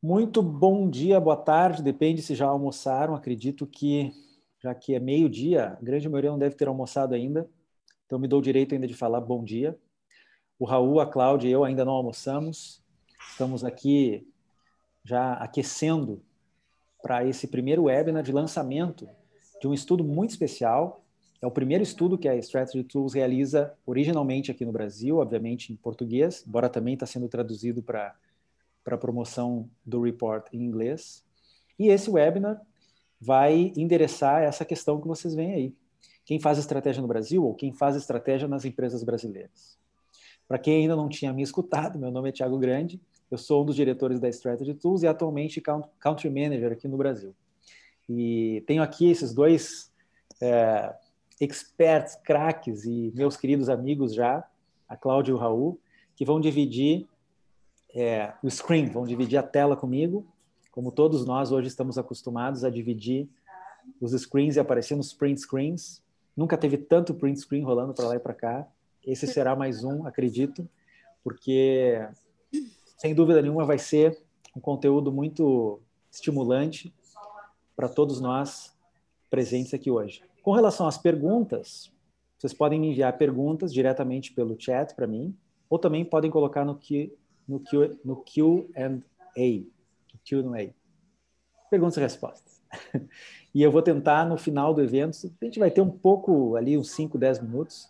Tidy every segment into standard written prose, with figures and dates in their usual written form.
Muito bom dia, boa tarde, depende se já almoçaram. Acredito que, já que é meio-dia, a grande maioria não deve ter almoçado ainda, então me dou o direito ainda de falar bom dia. O Raul, a Cláudia e eu ainda não almoçamos, estamos aqui já aquecendo para esse primeiro webinar de lançamento de um estudo muito especial. É o primeiro estudo que a Strategy Tools realiza originalmente aqui no Brasil, obviamente em português, embora também está sendo traduzido para a promoção do report em inglês. E esse webinar vai endereçar essa questão que vocês veem aí. Quem faz estratégia no Brasil ou quem faz estratégia nas empresas brasileiras. Para quem ainda não tinha me escutado, meu nome é Thiago Grande, eu sou um dos diretores da Strategy Tools e atualmente Country Manager aqui no Brasil. E tenho aqui esses dois experts, craques e meus queridos amigos já, a Cláudia e o Raul, que vão dividir o screen, vão dividir a tela comigo, como todos nós hoje estamos acostumados a dividir os screens e aparecer nos print screens. Nunca teve tanto print screen rolando para lá e para cá. Esse será mais um, acredito, porque, sem dúvida nenhuma, vai ser um conteúdo muito estimulante para todos nós presentes aqui hoje. Com relação às perguntas, vocês podem me enviar perguntas diretamente pelo chat para mim, ou também podem colocar no Q&A. Perguntas e respostas. E eu vou tentar, no final do evento, a gente vai ter um pouco ali, uns 5, 10 minutos.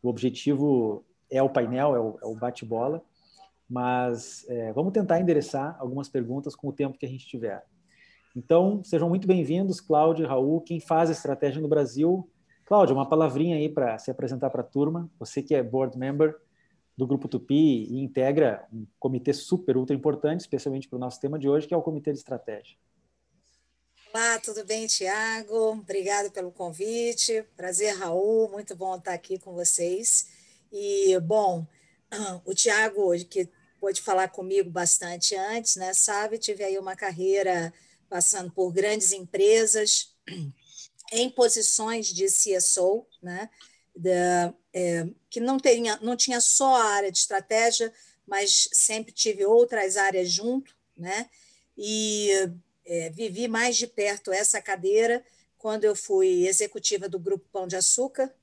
O objetivo é o painel, é o bate-bola, mas vamos tentar endereçar algumas perguntas com o tempo que a gente tiver. Então, sejam muito bem-vindos, Cláudia e Raul. Quem faz a estratégia no Brasil? Cláudia, uma palavrinha aí para se apresentar para a turma. Você que é board member do Grupo Tupi e integra um comitê super, ultra importante, especialmente para o nosso tema de hoje, que é o Comitê de Estratégia. Olá, tudo bem, Thiago? Obrigado pelo convite. Prazer, Raul. Muito bom estar aqui com vocês. E, bom, o Thiago, que pôde falar comigo bastante antes, né, sabe, tive aí uma carreira passando por grandes empresas, em posições de CSO, né, que não tinha só a área de estratégia, mas sempre tive outras áreas junto, né, e vivi mais de perto essa cadeira quando eu fui executiva do Grupo Pão de Açúcar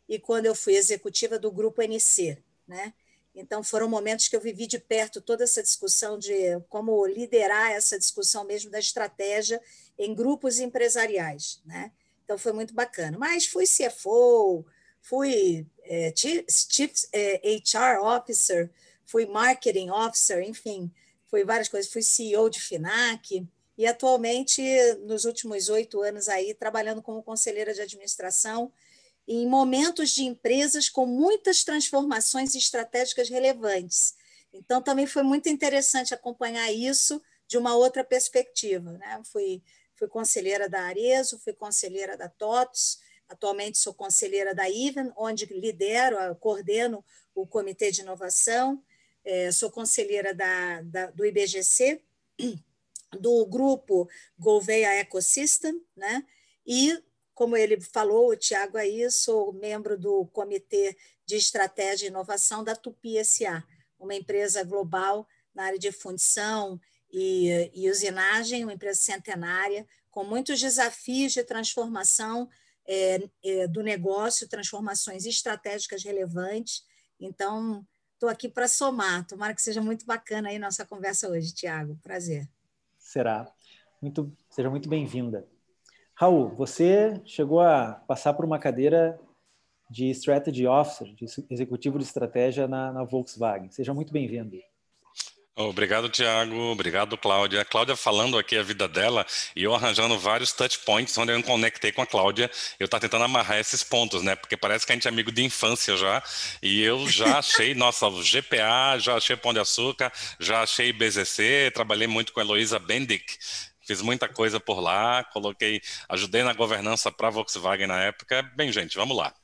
e quando eu fui executiva do Grupo NC, né? Então, foram momentos que eu vivi de perto toda essa discussão de como liderar essa discussão mesmo da estratégia em grupos empresariais, né? Então, foi muito bacana. Mas fui CFO, fui Chief HR Officer, fui Marketing Officer, enfim, fui várias coisas. Fui CEO de FINAC e, atualmente, nos últimos 8 anos, aí, trabalhando como conselheira de administração em momentos de empresas com muitas transformações estratégicas relevantes. Então, também foi muito interessante acompanhar isso de uma outra perspectiva, né? Fui conselheira da Arezzo, fui conselheira da TOTS, atualmente sou conselheira da IVEN, onde coordeno o Comitê de Inovação, sou conselheira do IBGC, do grupo Gouveia Ecosystem, né? E, como ele falou, o Thiago aí, sou membro do Comitê de Estratégia e Inovação da Tupi S.A., uma empresa global na área de fundição e usinagem, uma empresa centenária, com muitos desafios de transformação do negócio, transformações estratégicas relevantes. Então, estou aqui para somar. Tomara que seja muito bacana aí nossa conversa hoje, Thiago. Prazer. Será. Seja muito bem-vinda. Raul, você chegou a passar por uma cadeira de Strategy Officer, de executivo de estratégia na Volkswagen. Seja muito bem-vindo. Obrigado, Thiago. Obrigado, Cláudia. A Cláudia falando aqui a vida dela e eu arranjando vários touch points onde eu me conectei com a Cláudia. Eu estava tentando amarrar esses pontos, né? Porque parece que a gente é amigo de infância já. E eu já achei, nossa, o GPA, já achei Pão de Açúcar, já achei BZC, trabalhei muito com a Heloísa Bendick. Fiz muita coisa por lá, ajudei na governança para a Volkswagen na época. Bem, gente, vamos lá.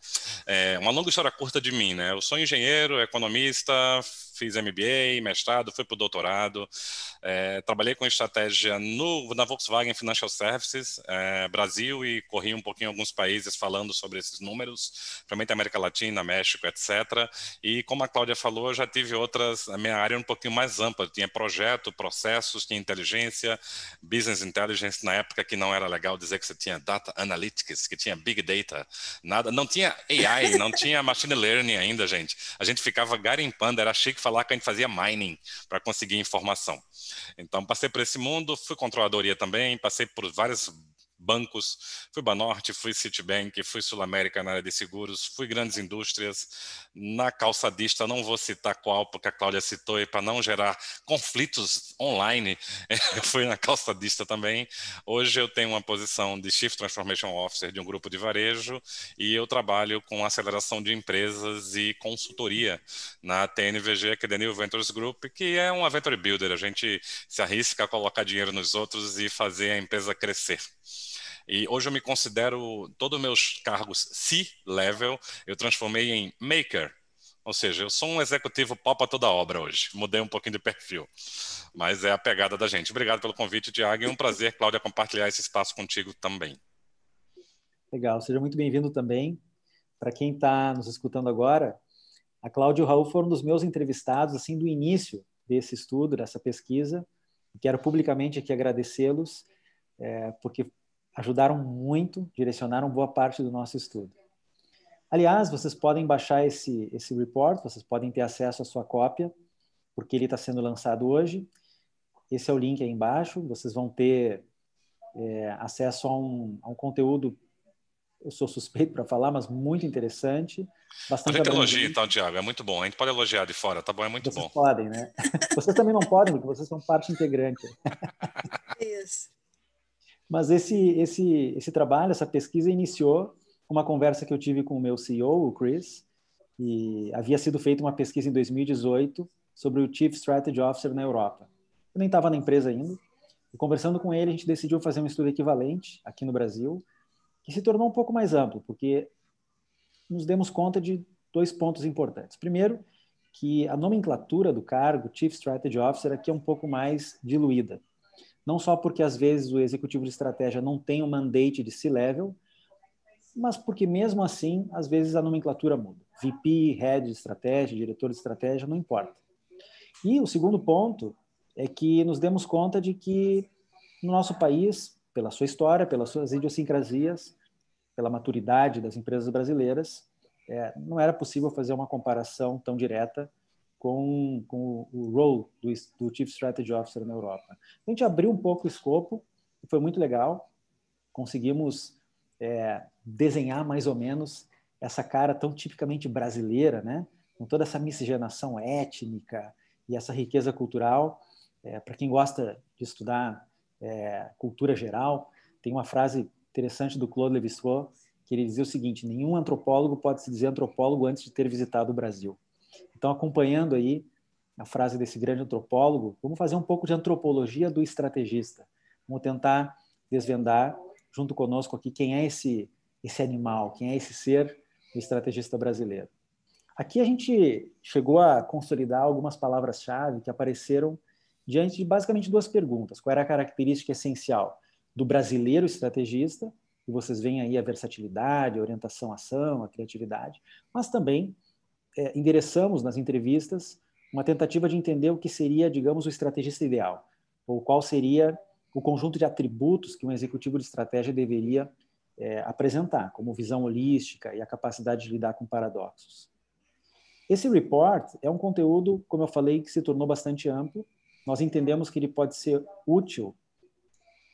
Uma longa história curta de mim, né? Eu sou engenheiro, economista, fiz MBA, mestrado, fui para o doutorado, trabalhei com estratégia na Volkswagen Financial Services, Brasil, e corri um pouquinho em alguns países falando sobre esses números, principalmente América Latina, México, etc. E como a Cláudia falou, eu já tive outras, a minha área é um pouquinho mais ampla, tinha projeto, processos, tinha inteligência, business intelligence, na época que não era legal dizer que você tinha data analytics, que tinha big data, nada, não tinha AI, não tinha machine learning ainda, gente. A gente ficava garimpando, era chique falar que a gente fazia mining para conseguir informação. Então, passei por esse mundo, fui controladoria também, passei por vários bancos, fui Banorte, fui Citibank, fui Sul América na área de seguros, fui grandes indústrias, na calçadista, não vou citar qual, porque a Cláudia citou, e para não gerar conflitos online, eu fui na calçadista também. Hoje eu tenho uma posição de Chief Transformation Officer de um grupo de varejo e eu trabalho com aceleração de empresas e consultoria na TNVG, que é The New Ventures Group, que é uma venture builder, a gente se arrisca a colocar dinheiro nos outros e fazer a empresa crescer. E hoje eu me considero, todos os meus cargos C-level, eu transformei em maker. Ou seja, eu sou um executivo pau para toda obra hoje. Mudei um pouquinho de perfil. Mas é a pegada da gente. Obrigado pelo convite, Tiago. E um prazer, Cláudia, compartilhar esse espaço contigo também. Legal. Seja muito bem-vindo também. Para quem está nos escutando agora, a Cláudia e o Raul foram dos meus entrevistados assim do início desse estudo, dessa pesquisa. Quero publicamente aqui agradecê-los, porque ajudaram muito, direcionaram boa parte do nosso estudo. Aliás, vocês podem baixar esse report, vocês podem ter acesso à sua cópia, porque ele está sendo lançado hoje. Esse é o link aí embaixo, vocês vão ter acesso a um conteúdo, eu sou suspeito para falar, mas muito interessante, A bastante gente abrangente. elogia, então, Tiago, é muito bom. A gente pode elogiar de fora, tá bom? É muito Vocês bom. podem, né? Vocês também não podem, porque vocês são parte integrante. Isso. Mas esse trabalho, essa pesquisa iniciou com uma conversa que eu tive com o meu CEO, o Chris, e havia sido feita uma pesquisa em 2018 sobre o Chief Strategy Officer na Europa. Eu nem estava na empresa ainda, e conversando com ele, a gente decidiu fazer um estudo equivalente aqui no Brasil, que se tornou um pouco mais amplo, porque nos demos conta de dois pontos importantes. Primeiro, que a nomenclatura do cargo, Chief Strategy Officer, aqui é um pouco mais diluída. Não só porque, às vezes, o executivo de estratégia não tem um mandate de C-level, mas porque, mesmo assim, às vezes a nomenclatura muda. VP, Head de Estratégia, Diretor de Estratégia, não importa. E o segundo ponto é que nos demos conta de que, no nosso país, pela sua história, pelas suas idiosincrasias, pela maturidade das empresas brasileiras, não era possível fazer uma comparação tão direta com o role do Chief Strategy Officer na Europa. A gente abriu um pouco o escopo, foi muito legal, conseguimos desenhar mais ou menos essa cara tão tipicamente brasileira, né? Com toda essa miscigenação étnica e essa riqueza cultural. Para quem gosta de estudar cultura geral, tem uma frase interessante do Claude Lévi-Strauss, que ele dizia o seguinte: nenhum antropólogo pode se dizer antropólogo antes de ter visitado o Brasil. Então, acompanhando aí a frase desse grande antropólogo, vamos fazer um pouco de antropologia do estrategista. Vamos tentar desvendar junto conosco aqui quem é esse animal, quem é esse ser do estrategista brasileiro. Aqui a gente chegou a consolidar algumas palavras-chave que apareceram diante de basicamente duas perguntas. Qual era a característica essencial do brasileiro estrategista? E vocês veem aí a versatilidade, a orientação à ação, a criatividade, mas também endereçamos nas entrevistas uma tentativa de entender o que seria, digamos, o estrategista ideal, ou qual seria o conjunto de atributos que um executivo de estratégia deveria apresentar, como visão holística e a capacidade de lidar com paradoxos. Esse report é um conteúdo, como eu falei, que se tornou bastante amplo. Nós entendemos que ele pode ser útil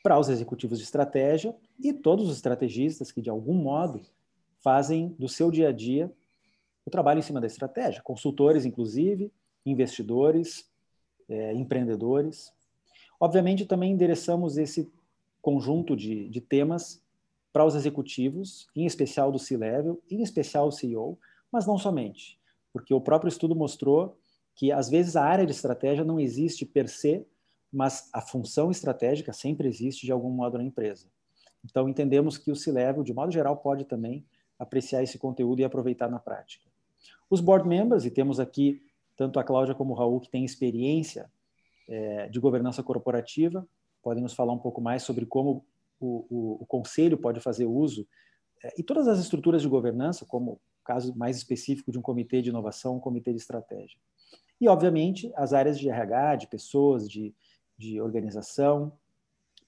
para os executivos de estratégia e todos os estrategistas que, de algum modo, fazem do seu dia a dia o trabalho em cima da estratégia, consultores, inclusive, investidores, empreendedores. Obviamente, também endereçamos esse conjunto de temas para os executivos, em especial do C-Level, em especial o CEO, mas não somente, porque o próprio estudo mostrou que, às vezes, a área de estratégia não existe per se, mas a função estratégica sempre existe de algum modo na empresa. Então, entendemos que o C-Level, de modo geral, pode também apreciar esse conteúdo e aproveitar na prática. Os board members, e temos aqui tanto a Cláudia como o Raul, que têm experiência de governança corporativa, podem nos falar um pouco mais sobre como o conselho pode fazer uso, e todas as estruturas de governança, como o caso mais específico de um comitê de inovação, um comitê de estratégia. E, obviamente, as áreas de RH, de pessoas, de organização,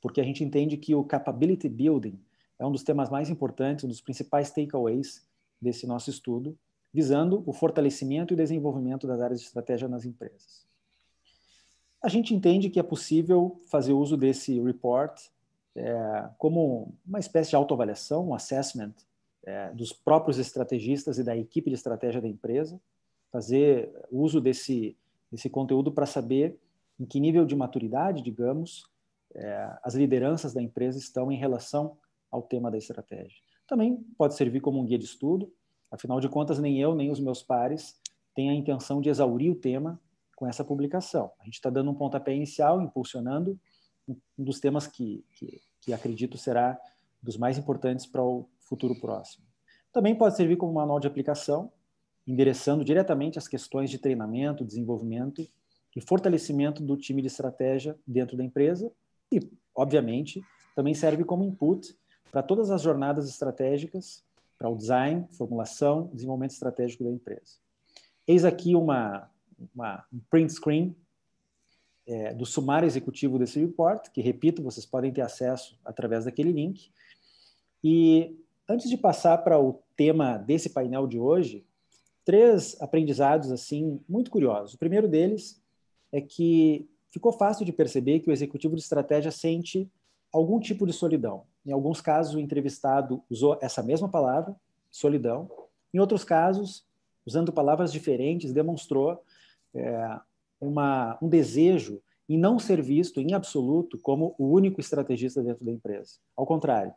porque a gente entende que o capability building é um dos temas mais importantes, um dos principais takeaways desse nosso estudo, visando o fortalecimento e desenvolvimento das áreas de estratégia nas empresas. A gente entende que é possível fazer uso desse report como uma espécie de autoavaliação, um assessment dos próprios estrategistas e da equipe de estratégia da empresa, fazer uso desse conteúdo para saber em que nível de maturidade, digamos, as lideranças da empresa estão em relação ao tema da estratégia. Também pode servir como um guia de estudo, afinal de contas, nem eu, nem os meus pares têm a intenção de exaurir o tema com essa publicação. A gente está dando um pontapé inicial, impulsionando um dos temas que acredito será dos mais importantes para o futuro próximo. Também pode servir como manual de aplicação, endereçando diretamente as questões de treinamento, desenvolvimento e fortalecimento do time de estratégia dentro da empresa e, obviamente, também serve como input para todas as jornadas estratégicas, para o design, formulação, desenvolvimento estratégico da empresa. Eis aqui um print screen do sumário executivo desse report, que, repito, vocês podem ter acesso através daquele link. E, antes de passar para o tema desse painel de hoje, 3 aprendizados assim muito curiosos. O primeiro deles é que ficou fácil de perceber que o executivo de estratégia sente algum tipo de solidão. Em alguns casos, o entrevistado usou essa mesma palavra, solidão. Em outros casos, usando palavras diferentes, demonstrou um desejo em não ser visto, em absoluto, como o único estrategista dentro da empresa. Ao contrário,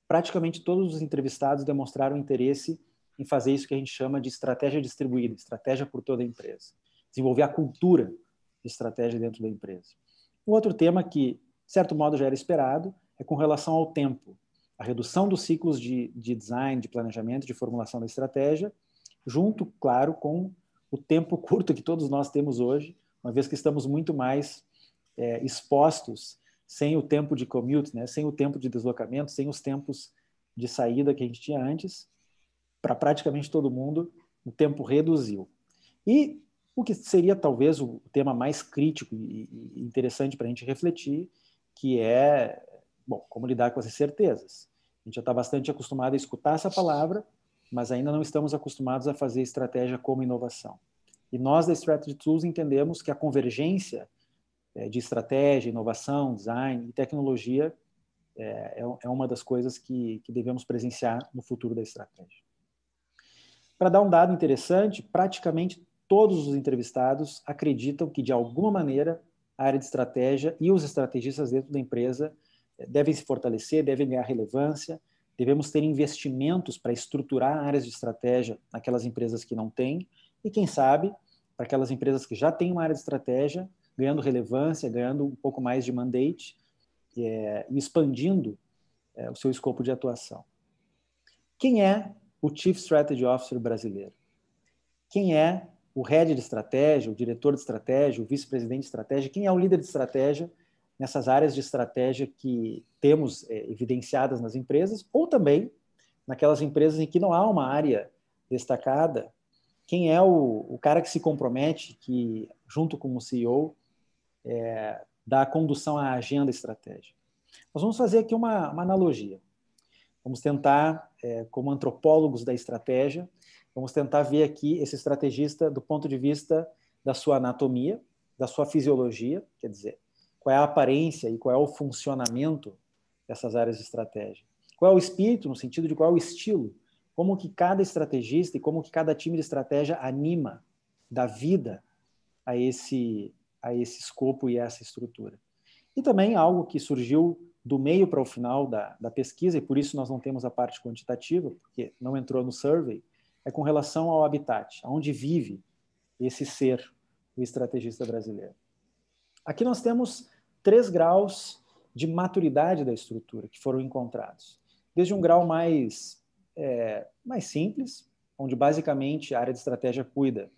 praticamente todos os entrevistados demonstraram interesse em fazer isso que a gente chama de estratégia distribuída, estratégia por toda a empresa. Desenvolver a cultura de estratégia dentro da empresa. Um outro tema que, de certo modo, já era esperado é com relação ao tempo. A redução dos ciclos de design, de planejamento, de formulação da estratégia, junto, claro, com o tempo curto que todos nós temos hoje, uma vez que estamos muito mais expostos sem o tempo de commute, né? Sem o tempo de deslocamento, sem os tempos de saída que a gente tinha antes, para praticamente todo mundo, o tempo reduziu. E o que seria talvez o tema mais crítico e interessante para a gente refletir, que é, como lidar com as incertezas. A gente já está bastante acostumado a escutar essa palavra, mas ainda não estamos acostumados a fazer estratégia como inovação. E nós, da Strategy Tools, entendemos que a convergência de estratégia, inovação, design e tecnologia é uma das coisas que devemos presenciar no futuro da estratégia. Para dar um dado interessante, praticamente todos os entrevistados acreditam que, de alguma maneira, a área de estratégia e os estrategistas dentro da empresa devem se fortalecer, devem ganhar relevância, devemos ter investimentos para estruturar áreas de estratégia naquelas empresas que não têm e, quem sabe, para aquelas empresas que já têm uma área de estratégia, ganhando relevância, ganhando um pouco mais de mandate e expandindo o seu escopo de atuação. Quem é o Chief Strategy Officer brasileiro? Quem é o head de estratégia, o diretor de estratégia, o vice-presidente de estratégia? Quem é o líder de estratégia nessas áreas de estratégia que temos evidenciadas nas empresas ou também naquelas empresas em que não há uma área destacada? Quem é o cara que se compromete, que, junto com o CEO, dá a condução à agenda estratégica? Nós vamos fazer aqui uma analogia. Vamos tentar, como antropólogos da estratégia, vamos tentar ver aqui esse estrategista do ponto de vista da sua anatomia, da sua fisiologia, quer dizer, qual é a aparência e qual é o funcionamento dessas áreas de estratégia. Qual é o espírito, no sentido de qual é o estilo, como que cada estrategista e como que cada time de estratégia anima, dá vida a esse escopo e essa estrutura. E também algo que surgiu do meio para o final da pesquisa, e por isso nós não temos a parte quantitativa, porque não entrou no survey, é com relação ao habitat, onde vive esse ser, o estrategista brasileiro. Aqui nós temos 3 graus de maturidade da estrutura que foram encontrados. Desde um grau mais simples, onde basicamente a área de estratégia cuida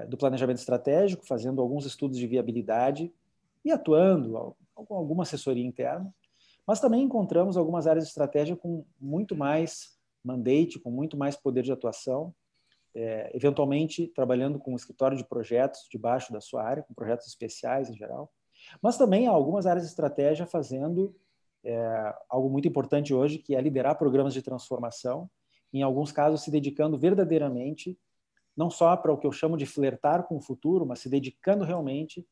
do planejamento estratégico, fazendo alguns estudos de viabilidade e atuando com alguma assessoria interna, mas também encontramos algumas áreas de estratégia com muito mais mandate, com muito mais poder de atuação, eventualmente trabalhando com um escritório de projetos debaixo da sua área, com projetos especiais em geral, mas também há algumas áreas de estratégia fazendo algo muito importante hoje, que é liderar programas de transformação, em alguns casos se dedicando verdadeiramente, não só para o que eu chamo de flertar com o futuro, mas se dedicando realmente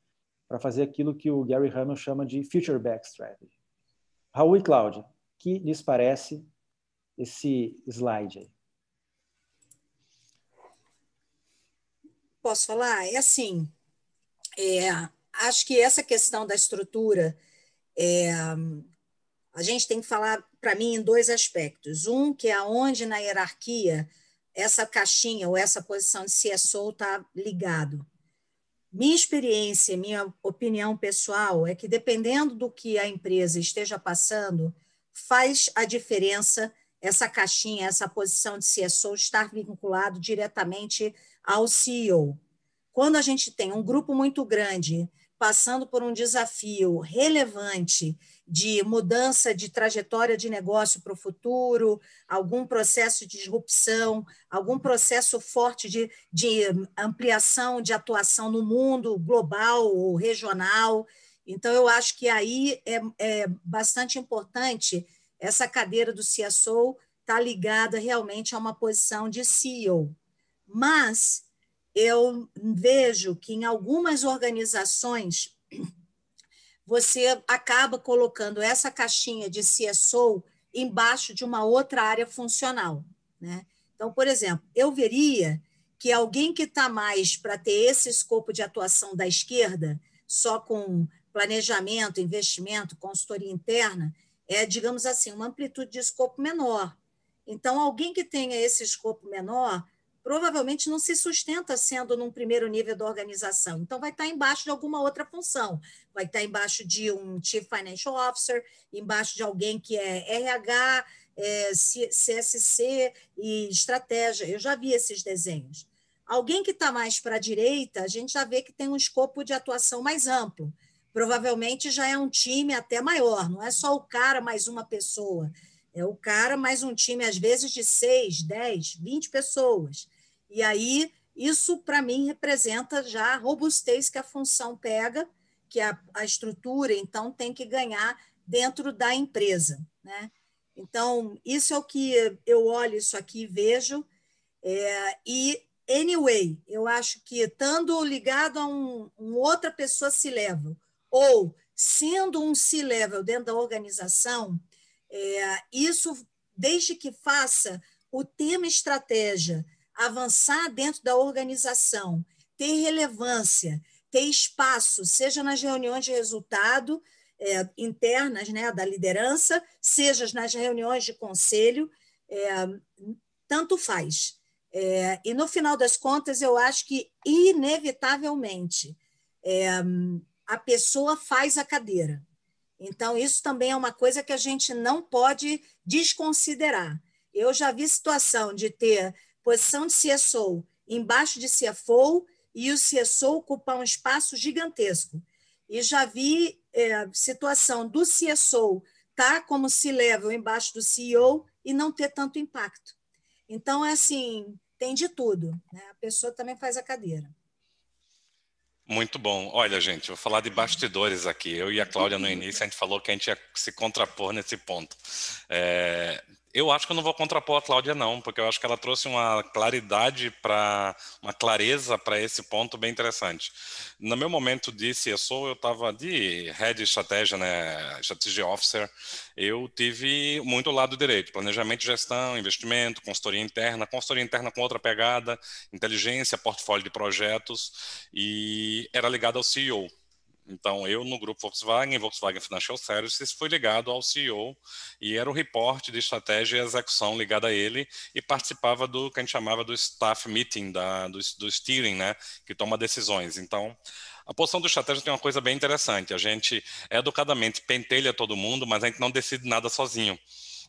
para fazer aquilo que o Gary Hamel chama de Future Back Strategy. Raul e Cláudia, que lhes parece esse slide aí? Posso falar? É assim, acho que essa questão da estrutura, a gente tem que falar, para mim, em dois aspectos. Um, que é onde na hierarquia essa caixinha ou essa posição de CSO está ligado. Minha experiência, minha opinião pessoal é que, dependendo do que a empresa esteja passando, faz a diferença essa caixinha, essa posição de CSO estar vinculado diretamente ao CEO. Quando a gente tem um grupo muito grande passando por um desafio relevante de mudança de trajetória de negócio para o futuro, algum processo de disrupção, algum processo forte de ampliação de atuação no mundo global ou regional. Então, eu acho que aí é bastante importante essa cadeira do CSO estar ligada realmente a uma posição de CEO. Mas eu vejo que em algumas organizações você acaba colocando essa caixinha de CSO embaixo de uma outra área funcional, né? Então, por exemplo, eu veria que alguém que está mais para ter esse escopo de atuação da esquerda, só com planejamento, investimento, consultoria interna, digamos assim, uma amplitude de escopo menor. Então, alguém que tenha esse escopo menor provavelmente não se sustenta sendo num primeiro nível da organização. Então, vai estar embaixo de alguma outra função. Vai estar embaixo de um Chief Financial Officer, embaixo de alguém que é RH, CSC e estratégia. Eu já vi esses desenhos. Alguém que está mais para a direita, a gente já vê que tem um escopo de atuação mais amplo. Provavelmente já é um time até maior, não é só o cara mais uma pessoa. É o cara mais um time, às vezes, de 6, 10, 20 pessoas. E aí, isso, para mim, representa já a robustez que a função pega, que a estrutura, então, tem que ganhar dentro da empresa, né? Então, isso é o que eu olho isso aqui e vejo. Anyway, eu acho que, estando ligado a outra pessoa C-level, ou sendo um C-level dentro da organização, isso, desde que faça o tema estratégia avançar dentro da organização, ter relevância, ter espaço, seja nas reuniões de resultado internas, né, da liderança, seja nas reuniões de conselho, tanto faz. E, no final das contas, eu acho que, inevitavelmente, a pessoa faz a cadeira. Então, isso também é uma coisa que a gente não pode desconsiderar. Eu já vi situação de ter posição de CSO embaixo de CFO e o CSO ocupar um espaço gigantesco. E já vi situação do CSO estar como C-level embaixo do CEO e não ter tanto impacto. Então, assim, tem de tudo, né? A pessoa também faz a cadeira. Muito bom. Olha, gente, vou falar de bastidores aqui. Eu e a Cláudia, no início, a gente falou que a gente ia se contrapor nesse ponto. Eu acho que eu não vou contrapor a Cláudia, não, porque eu acho que ela trouxe uma claridade, uma clareza para esse ponto bem interessante. No meu momento de CSO, eu estava de Head de Estratégia, né, Strategy Officer, eu tive muito o lado direito, planejamento, gestão, investimento, consultoria interna com outra pegada, inteligência, portfólio de projetos, e era ligado ao CEO. Então, eu no grupo Volkswagen Financial Services, fui ligado ao CEO e era o reporte de estratégia e execução ligado a ele e participava do que a gente chamava do staff meeting, do steering, né, que toma decisões. Então, a posição do estratégia tem uma coisa bem interessante. A gente educadamente pentelha todo mundo, mas a gente não decide nada sozinho.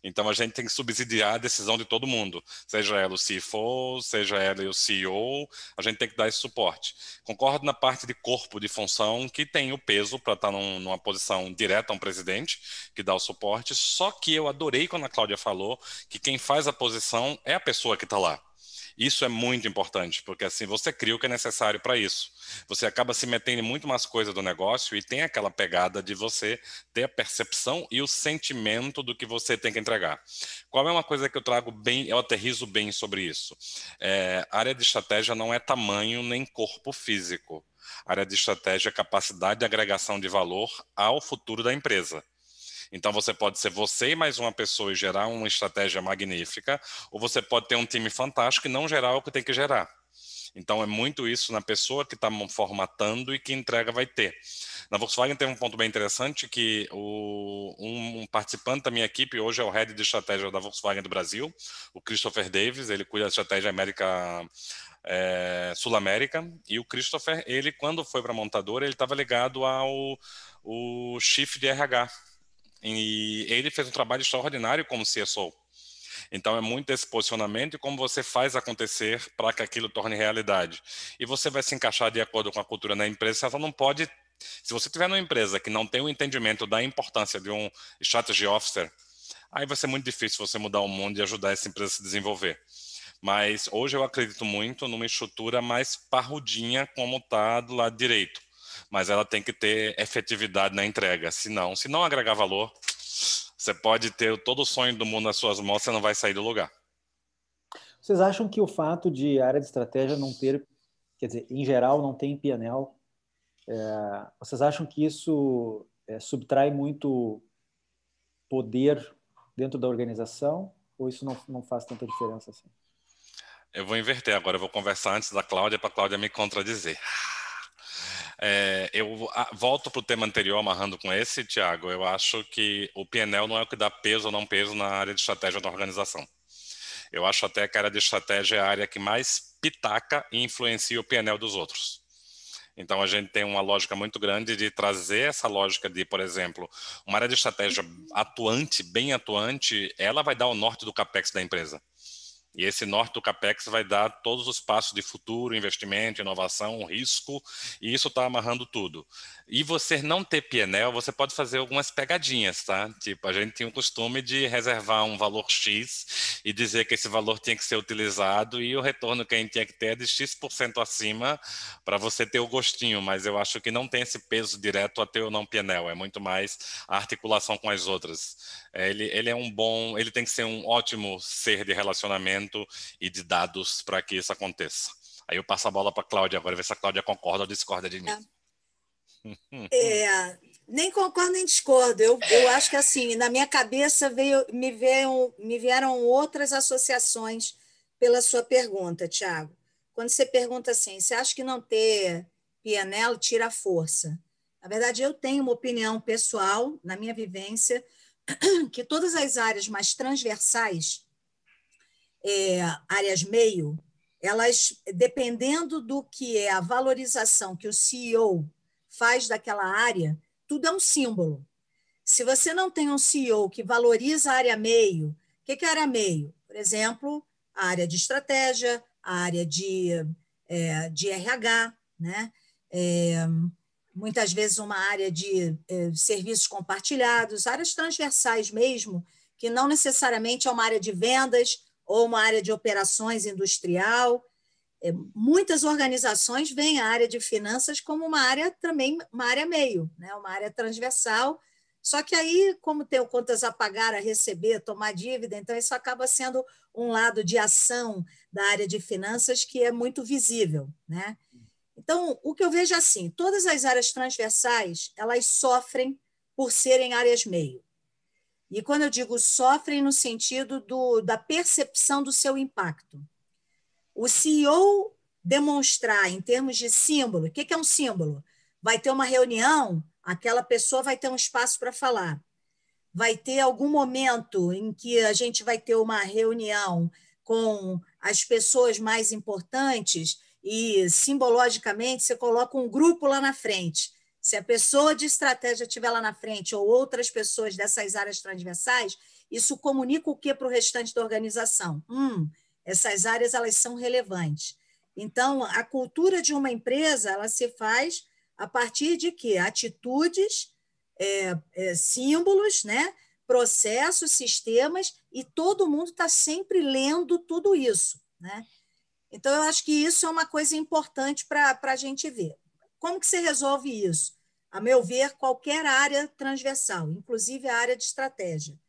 Então, a gente tem que subsidiar a decisão de todo mundo, seja ela o CFO, seja ela o CEO, a gente tem que dar esse suporte. Concordo na parte de corpo, de função, que tem o peso para estar numa posição direta a um presidente, que dá o suporte, só que eu adorei quando a Cláudia falou que quem faz a posição é a pessoa que está lá. Isso é muito importante, porque assim você cria o que é necessário para isso. Você acaba se metendo em muito mais coisa do negócio e tem aquela pegada de você ter a percepção e o sentimento do que você tem que entregar. Qual é uma coisa que eu trago bem, eu aterrizo bem sobre isso? A área de estratégia não é tamanho nem corpo físico. A área de estratégia é capacidade de agregação de valor ao futuro da empresa. Então, você pode ser você e mais uma pessoa e gerar uma estratégia magnífica, ou você pode ter um time fantástico e não gerar o que tem que gerar. Então, é muito isso na pessoa que está formatando e que entrega vai ter. Na Volkswagen tem um ponto bem interessante que um participante da minha equipe hoje é o head de estratégia da Volkswagen do Brasil, o Christopher Davis, ele cuida da estratégia Sul-América, e o Christopher, ele quando foi para a montadora, ele estava ligado ao chief de RH. E ele fez um trabalho extraordinário como CSO. Então é muito esse posicionamento e como você faz acontecer para que aquilo torne realidade. E você vai se encaixar de acordo com a cultura da empresa. Você só não pode, se você tiver numa empresa que não tem o entendimento da importância de um strategy officer, aí vai ser muito difícil você mudar o mundo e ajudar essa empresa a se desenvolver. Mas hoje eu acredito muito numa estrutura mais parrudinha como está do lado direito. Mas ela tem que ter efetividade na entrega. Se não agregar valor, você pode ter todo o sonho do mundo nas suas mãos, você não vai sair do lugar. Vocês acham que o fato de a área de estratégia não ter, quer dizer, em geral, não tem P&L, vocês acham que isso subtrai muito poder dentro da organização, ou isso não faz tanta diferença assim? Eu vou inverter agora, eu vou conversar antes da Cláudia para a Cláudia me contradizer. Eu volto para o tema anterior, amarrando com esse, Thiago. Eu acho que o PNL não é o que dá peso ou não peso na área de estratégia da organização. Eu acho até que a área de estratégia é a área que mais pitaca e influencia o PNL dos outros. Então, a gente tem uma lógica muito grande de trazer essa lógica de, por exemplo, uma área de estratégia atuante, bem atuante, ela vai dar o norte do CAPEX da empresa. E esse norte do CAPEX vai dar todos os passos de futuro, investimento, inovação, risco, e isso está amarrando tudo. E você não ter PNL, você pode fazer algumas pegadinhas, tá? Tipo, a gente tinha o costume de reservar um valor X e dizer que esse valor tinha que ser utilizado e o retorno que a gente tinha que ter é de X% acima para você ter o gostinho, mas eu acho que não tem esse peso direto a ter ou não PNL, é muito mais a articulação com as outras. Ele é ele tem que ser um ótimo ser de relacionamento e de dados para que isso aconteça. Aí eu passo a bola para a Cláudia agora, ver se a Cláudia concorda ou discorda de mim. Nem concordo nem discordo. Eu acho que assim, na minha cabeça me vieram outras associações pela sua pergunta, Thiago. Quando você pergunta assim, você acha que não ter PNL tira a força? Na verdade, eu tenho uma opinião pessoal, na minha vivência, que todas as áreas mais transversais, áreas meio, elas, dependendo do que é a valorização que o CEO faz daquela área, tudo é um símbolo. Se você não tem um CEO que valoriza a área meio, o que é a área meio? Por exemplo, a área de estratégia, a área de RH, né? Muitas vezes uma área de serviços compartilhados, áreas transversais mesmo, que não necessariamente é uma área de vendas ou uma área de operações industrial. Muitas organizações veem a área de finanças como uma área também, uma área meio, né? Uma área transversal. Só que aí, como tem contas a pagar, a receber, tomar dívida, então isso acaba sendo um lado de ação da área de finanças que é muito visível, né? Então, o que eu vejo assim, todas as áreas transversais, elas sofrem por serem áreas meio. E quando eu digo sofrem no sentido da percepção do seu impacto. O CEO demonstrar em termos de símbolo, o que é um símbolo? Vai ter uma reunião, aquela pessoa vai ter um espaço para falar. Vai ter algum momento em que a gente vai ter uma reunião com as pessoas mais importantes e, simbologicamente, você coloca um grupo lá na frente. Se a pessoa de estratégia estiver lá na frente ou outras pessoas dessas áreas transversais, isso comunica o que para o restante da organização? Essas áreas elas são relevantes. Então, a cultura de uma empresa ela se faz a partir de quê? Atitudes, símbolos, né? Processos, sistemas, e todo mundo está sempre lendo tudo isso, né? Então, eu acho que isso é uma coisa importante para a gente ver. Como que você resolve isso? A meu ver, qualquer área transversal, inclusive a área de estratégia.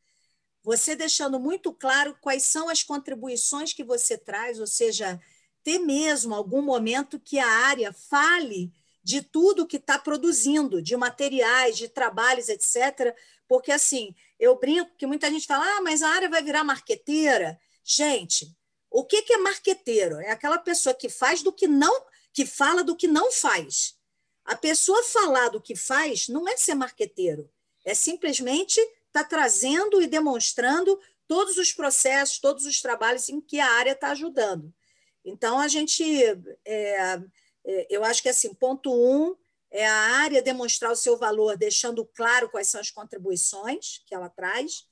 Você deixando muito claro quais são as contribuições que você traz, ou seja, ter mesmo algum momento que a área fale de tudo que está produzindo, de materiais, de trabalhos, etc. Porque, assim, eu brinco que muita gente fala, mas a área vai virar marqueteira. Gente, o que é marqueteiro? É aquela pessoa que faz do que não, que fala do que não faz. A pessoa falar do que faz não é ser marqueteiro, é simplesmente estar trazendo e demonstrando todos os processos, todos os trabalhos em que a área está ajudando. Então, a gente, eu acho que assim, ponto 1 é a área demonstrar o seu valor, deixando claro quais são as contribuições que ela traz.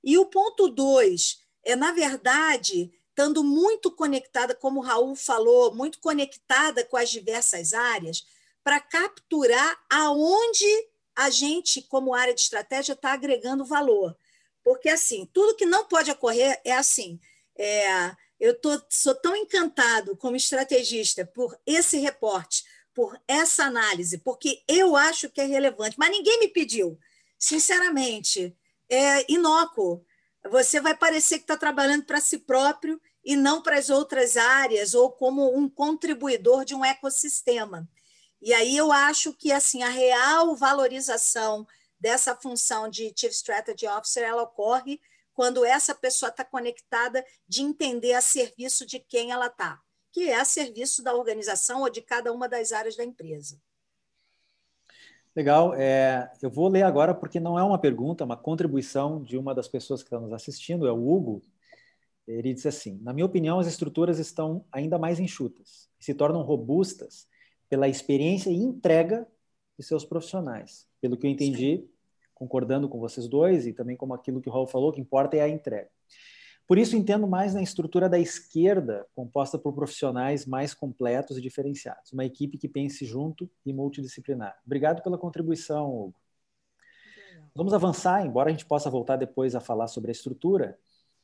E o ponto 2 é, na verdade, estando muito conectada, como o Raul falou, muito conectada com as diversas áreas, para capturar aonde a gente, como área de estratégia, está agregando valor. Porque, assim, tudo que não pode ocorrer é assim, sou tão encantado como estrategista por esse reporte, por essa análise, porque eu acho que é relevante, mas ninguém me pediu. Sinceramente, é inócuo. Você vai parecer que está trabalhando para si próprio e não para as outras áreas ou como um contribuidor de um ecossistema. E aí eu acho que assim, a real valorização dessa função de Chief Strategy Officer ela ocorre quando essa pessoa está conectada de entender a serviço de quem ela está, que é a serviço da organização ou de cada uma das áreas da empresa. Legal. Eu vou ler agora porque não é uma pergunta, é uma contribuição de uma das pessoas que está nos assistindo, é o Hugo. Ele disse assim, na minha opinião, as estruturas estão ainda mais enxutas, se tornam robustas pela experiência e entrega de seus profissionais. Pelo que eu entendi, concordando com vocês dois e também como aquilo que o Raul falou, o que importa é a entrega. Por isso, entendo mais na estrutura da esquerda, composta por profissionais mais completos e diferenciados. Uma equipe que pense junto e multidisciplinar. Obrigado pela contribuição, Hugo. Vamos avançar, embora a gente possa voltar depois a falar sobre a estrutura,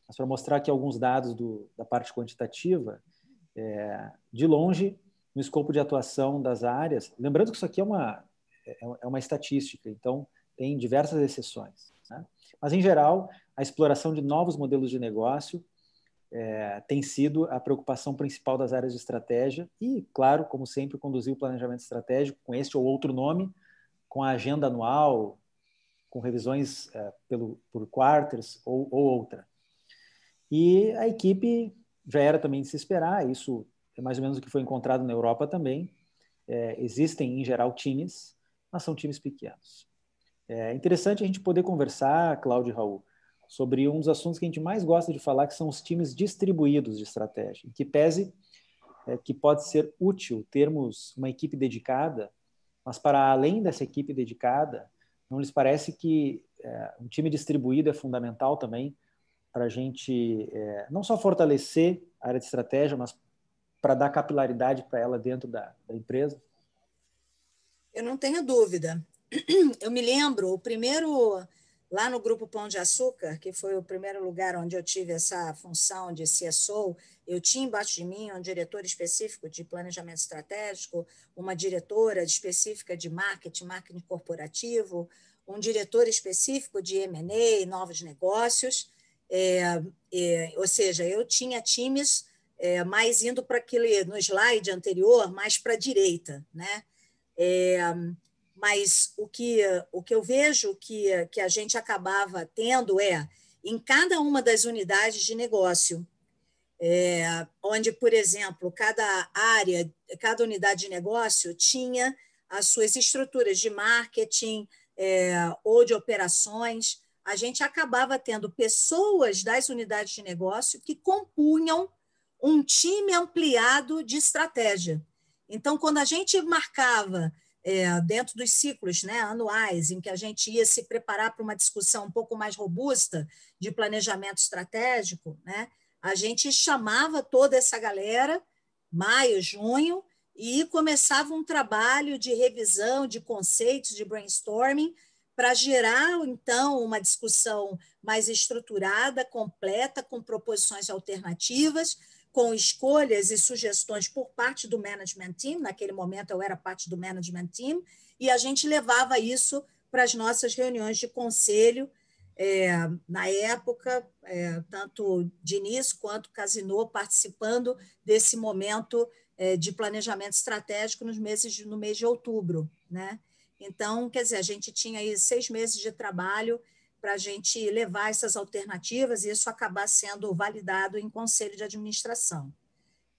mas para mostrar aqui alguns dados da parte quantitativa, de longe, no escopo de atuação das áreas, lembrando que isso aqui é uma estatística, então tem diversas exceções, né? Mas, em geral, a exploração de novos modelos de negócio tem sido a preocupação principal das áreas de estratégia e, claro, como sempre, conduzir o planejamento estratégico com este ou outro nome, com a agenda anual, com revisões por quarters ou outra. E a equipe já era também de se esperar, isso é mais ou menos o que foi encontrado na Europa também. Existem, em geral, times, mas são times pequenos. É interessante a gente poder conversar, Cláudio e Raul, sobre um dos assuntos que a gente mais gosta de falar, que são os times distribuídos de estratégia, que pese que pode ser útil termos uma equipe dedicada, mas para além dessa equipe dedicada, não lhes parece que um time distribuído é fundamental também para a gente não só fortalecer a área de estratégia, mas para dar capilaridade para ela dentro da empresa? Eu não tenho dúvida. Eu me lembro, o primeiro, lá no Grupo Pão de Açúcar, que foi o primeiro lugar onde eu tive essa função de CSO, eu tinha embaixo de mim um diretor específico de planejamento estratégico, uma diretora específica de marketing corporativo, um diretor específico de M&A, novos negócios, ou seja, eu tinha times mais indo para aquele, no slide anterior, mais para a direita, né? Mas o que eu vejo que a gente acabava tendo em cada uma das unidades de negócio, onde, por exemplo, cada área, cada unidade de negócio tinha as suas estruturas de marketing ou de operações, a gente acabava tendo pessoas das unidades de negócio que compunham um time ampliado de estratégia. Então, quando a gente marcava dentro dos ciclos, né, anuais, em que a gente ia se preparar para uma discussão um pouco mais robusta de planejamento estratégico, né, a gente chamava toda essa galera, maio, junho, e começava um trabalho de revisão de conceitos, de brainstorming, para gerar, então, uma discussão mais estruturada, completa, com proposições alternativas, com escolhas e sugestões por parte do management team. Naquele momento, eu era parte do management team, e a gente levava isso para as nossas reuniões de conselho. Na época, tanto Diniz quanto Casino participando desse momento de planejamento estratégico no mês de outubro, né? Então, quer dizer, a gente tinha aí 6 meses de trabalho para a gente levar essas alternativas e isso acabar sendo validado em conselho de administração.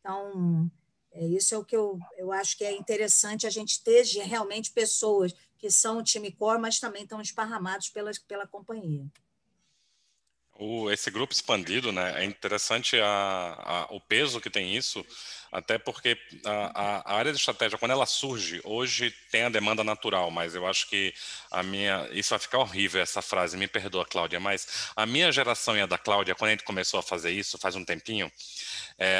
Então, isso é o que eu acho que é interessante, a gente ter realmente pessoas que são o time core, mas também estão esparramados pela companhia. Esse grupo expandido, né, é interessante o peso que tem isso, até porque a área de estratégia, quando ela surge, hoje tem a demanda natural, mas eu acho que isso vai ficar horrível, essa frase, me perdoa, Cláudia, mas a minha geração e a da Cláudia, quando a gente começou a fazer isso, faz um tempinho,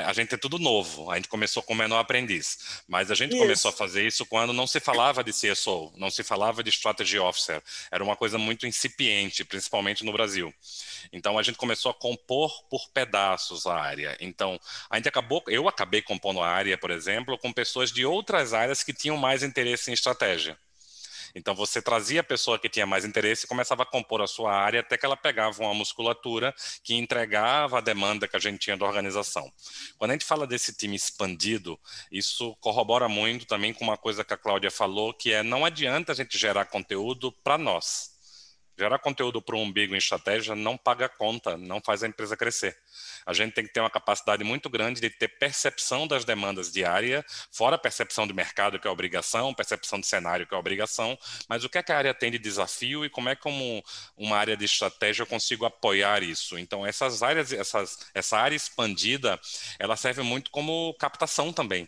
a gente é tudo novo, a gente começou com menor aprendiz, mas a gente começou a fazer isso quando não se falava de CSO, não se falava de Strategy Officer, era uma coisa muito incipiente, principalmente no Brasil. Então a gente começou a compor por pedaços a área. Então eu acabei compondo a área, por exemplo, com pessoas de outras áreas que tinham mais interesse em estratégia. Então você trazia a pessoa que tinha mais interesse e começava a compor a sua área até que ela pegava uma musculatura que entregava a demanda que a gente tinha da organização. Quando a gente fala desse time expandido, isso corrobora muito também com uma coisa que a Cláudia falou, que não adianta a gente gerar conteúdo para nós. Gerar conteúdo para o umbigo em estratégia não paga conta, não faz a empresa crescer. A gente tem que ter uma capacidade muito grande de ter percepção das demandas de área, fora a percepção de mercado, que é a obrigação, percepção de cenário, que é a obrigação, mas o que é que a área tem de desafio e como é que, como uma área de estratégia, eu consigo apoiar isso. Então, essa área expandida, ela serve muito como captação também.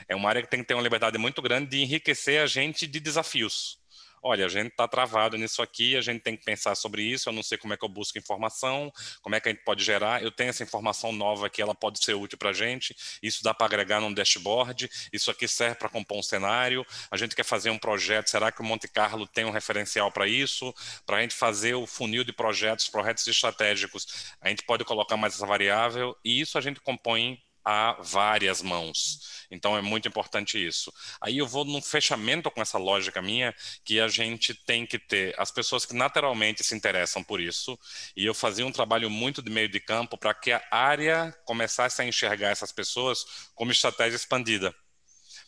É uma área que tem que ter uma liberdade muito grande de enriquecer a gente de desafios. Olha, a gente está travado nisso aqui, a gente tem que pensar sobre isso, eu não sei como é que eu busco informação, como é que a gente pode gerar, eu tenho essa informação nova aqui, ela pode ser útil para a gente, isso dá para agregar num dashboard, isso aqui serve para compor um cenário, a gente quer fazer um projeto, será que o Monte Carlo tem um referencial para isso? Para a gente fazer o funil de projetos estratégicos, a gente pode colocar mais essa variável, e isso a gente compõe a várias mãos. Então é muito importante isso. Aí eu vou num fechamento com essa lógica minha, que a gente tem que ter as pessoas que naturalmente se interessam por isso, e eu fazia um trabalho muito de meio de campo para que a área começasse a enxergar essas pessoas como estratégia expandida,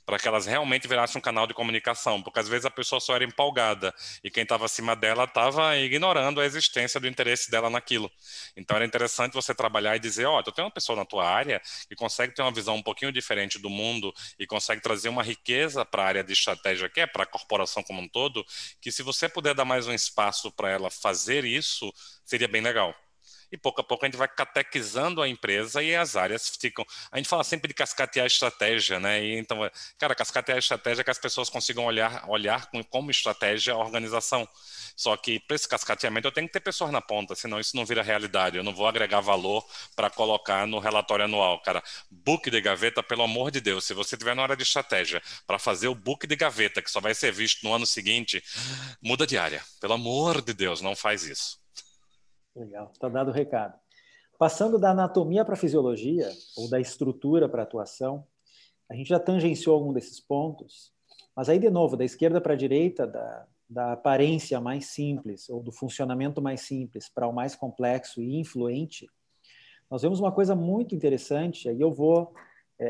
para que elas realmente virassem um canal de comunicação, porque às vezes a pessoa só era empolgada e quem estava acima dela estava ignorando a existência do interesse dela naquilo. Então era interessante você trabalhar e dizer, tu tem uma pessoa na tua área que consegue ter uma visão um pouquinho diferente do mundo e consegue trazer uma riqueza para a área de estratégia, que é para a corporação como um todo, que se você puder dar mais um espaço para ela fazer isso, seria bem legal. E pouco a pouco a gente vai catequizando a empresa e as áreas ficam... A gente fala sempre de cascatear a estratégia, né? E então, cara, cascatear a estratégia é que as pessoas consigam olhar como estratégia a organização. Só que para esse cascateamento eu tenho que ter pessoas na ponta, senão isso não vira realidade. Eu não vou agregar valor para colocar no relatório anual. Cara, book de gaveta, pelo amor de Deus, se você tiver na área de estratégia para fazer o book de gaveta, que só vai ser visto no ano seguinte, muda de área. Pelo amor de Deus, não faz isso. Legal, está dado o recado. Passando da anatomia para a fisiologia, ou da estrutura para a atuação, a gente já tangenciou algum desses pontos, mas aí, de novo, da esquerda para a direita, da aparência mais simples, ou do funcionamento mais simples para o mais complexo e influente, nós vemos uma coisa muito interessante, aí eu vou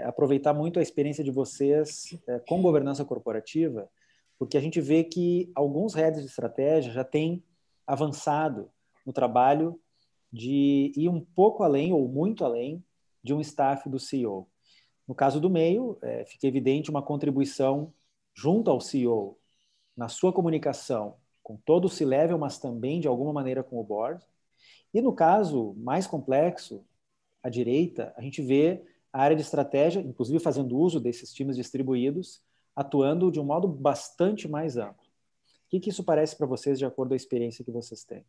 aproveitar muito a experiência de vocês com governança corporativa, porque a gente vê que alguns heads de estratégia já têm avançado no trabalho de ir um pouco além ou muito além de um staff do CEO. No caso do meio, fica evidente uma contribuição junto ao CEO na sua comunicação com todo o C-level, mas também de alguma maneira com o board. E no caso mais complexo, à direita, a gente vê a área de estratégia, inclusive fazendo uso desses times distribuídos, atuando de um modo bastante mais amplo. O que isso parece para vocês, de acordo com a experiência que vocês têm?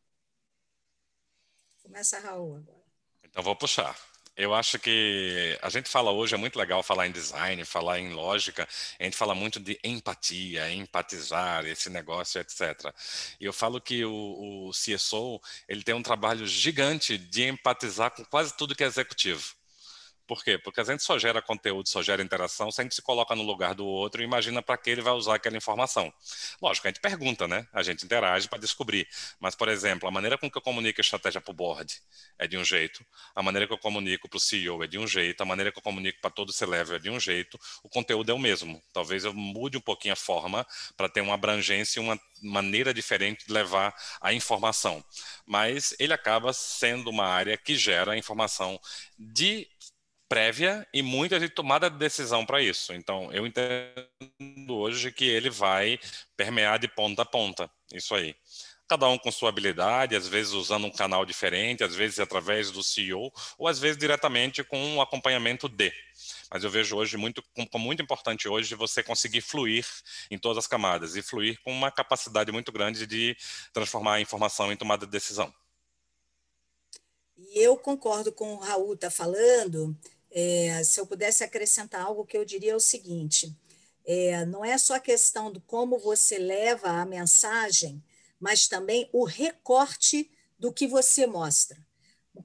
Começa, Raul, agora. Então, vou puxar. Eu acho que a gente fala hoje, é muito legal falar em design, falar em lógica, a gente fala muito de empatia, empatizar, esse negócio, etc. E eu falo que o CSO, ele tem um trabalho gigante de empatizar com quase tudo que é executivo. Por quê? Porque a gente só gera conteúdo, só gera interação, se a gente se coloca no lugar do outro e imagina para que ele vai usar aquela informação. Lógico, a gente pergunta, né? A gente interage para descobrir. Mas, por exemplo, a maneira com que eu comunico a estratégia para o board é de um jeito, a maneira que eu comunico para o CEO é de um jeito, a maneira que eu comunico para todo o C-level é de um jeito, o conteúdo é o mesmo. Talvez eu mude um pouquinho a forma para ter uma abrangência e uma maneira diferente de levar a informação. Mas ele acaba sendo uma área que gera informação de prévia e muita de tomada de decisão para isso. Então, eu entendo hoje que ele vai permear de ponta a ponta, isso aí. Cada um com sua habilidade, às vezes usando um canal diferente, às vezes através do CEO, ou às vezes diretamente com um acompanhamento de. Mas eu vejo hoje como muito importante hoje você conseguir fluir em todas as camadas e fluir com uma capacidade muito grande de transformar a informação em tomada de decisão. E eu concordo com o Raul está falando. Se eu pudesse acrescentar algo, que eu diria é o seguinte: não é só a questão do como você leva a mensagem, mas também o recorte do que você mostra.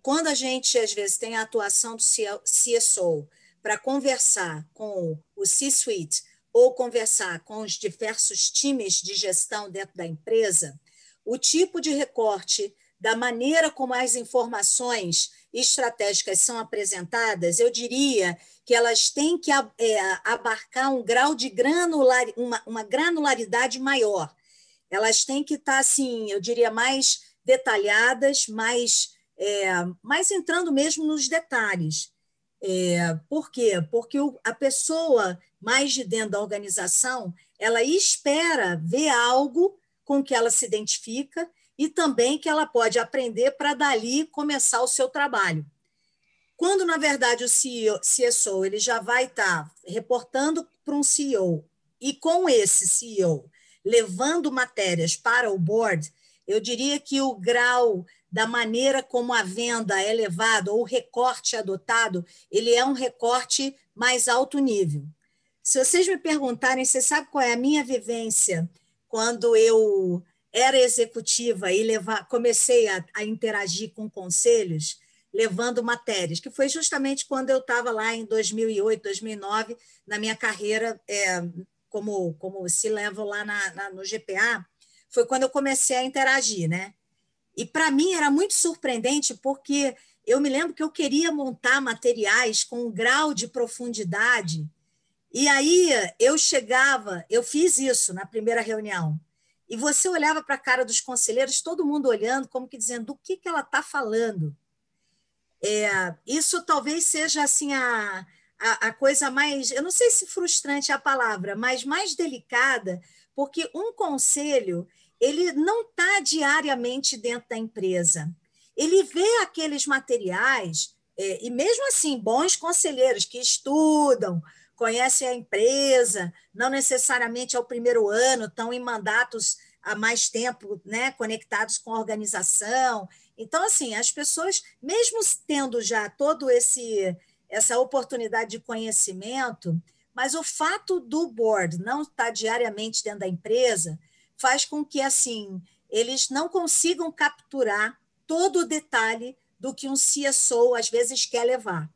Quando a gente, às vezes, tem a atuação do CSO para conversar com o C-suite ou conversar com os diversos times de gestão dentro da empresa, o tipo de recorte, da maneira como as informações estratégicas são apresentadas, eu diria que elas têm que abarcar um grau de uma granularidade maior. Elas têm que estar, assim, eu diria, mais detalhadas, mais entrando mesmo nos detalhes. Por quê? Porque a pessoa mais de dentro da organização, ela espera ver algo com que ela se identifica e também que ela pode aprender para dali começar o seu trabalho. Quando, na verdade, o CSO ele já vai estar reportando para um CEO e com esse CEO levando matérias para o board, eu diria que o grau da maneira como a venda é levada ou o recorte adotado, ele é um recorte mais alto nível. Se vocês me perguntarem, você sabe qual é a minha vivência quando eu era executiva e comecei a interagir com conselhos, levando matérias, que foi justamente quando eu estava lá em 2008, 2009, na minha carreira como C-level lá no GPA, foi quando eu comecei a interagir, né? E para mim era muito surpreendente, porque eu me lembro que eu queria montar materiais com um grau de profundidade, e aí eu fiz isso na primeira reunião, e você olhava para a cara dos conselheiros, todo mundo olhando, como que dizendo, do que ela está falando? Isso talvez seja assim a coisa mais, eu não sei se frustrante é a palavra, mas mais delicada, porque um conselho ele não está diariamente dentro da empresa. Ele vê aqueles materiais, e mesmo assim, bons conselheiros que estudam, conhecem a empresa, não necessariamente ao primeiro ano, estão em mandatos há mais tempo, né, conectados com a organização. Então, assim, as pessoas, mesmo tendo já essa oportunidade de conhecimento, mas o fato do board não estar diariamente dentro da empresa faz com que, assim, eles não consigam capturar todo o detalhe do que um CSO, às vezes, quer levar.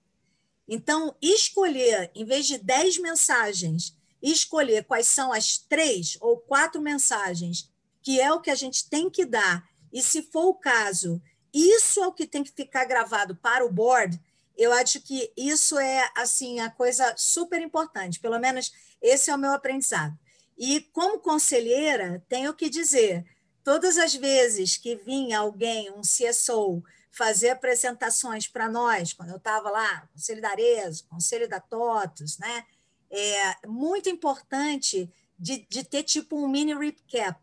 Então, escolher, em vez de 10 mensagens, escolher quais são as 3 ou 4 mensagens, que é o que a gente tem que dar, e se for o caso, isso é o que tem que ficar gravado para o board, eu acho que isso é assim a coisa super importante, pelo menos esse é o meu aprendizado. E como conselheira, tenho que dizer, todas as vezes que vinha alguém, um CSO, fazer apresentações para nós, quando eu estava lá, Conselho da Arezzo, Conselho da TOTUS, né? Muito importante de ter tipo um mini recap,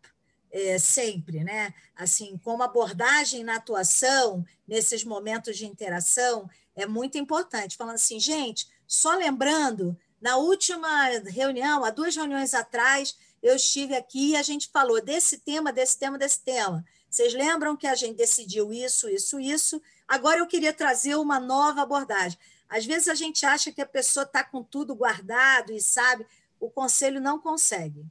sempre, né? Assim, como abordagem na atuação, nesses momentos de interação, é muito importante. Falando assim, gente, só lembrando, Na última reunião, há 2 reuniões atrás, eu estive aqui e a gente falou desse tema, desse tema, desse tema. Vocês lembram que a gente decidiu isso, isso, isso? Agora eu queria trazer uma nova abordagem. Às vezes a gente acha que a pessoa está com tudo guardado e sabe, o conselho não consegue.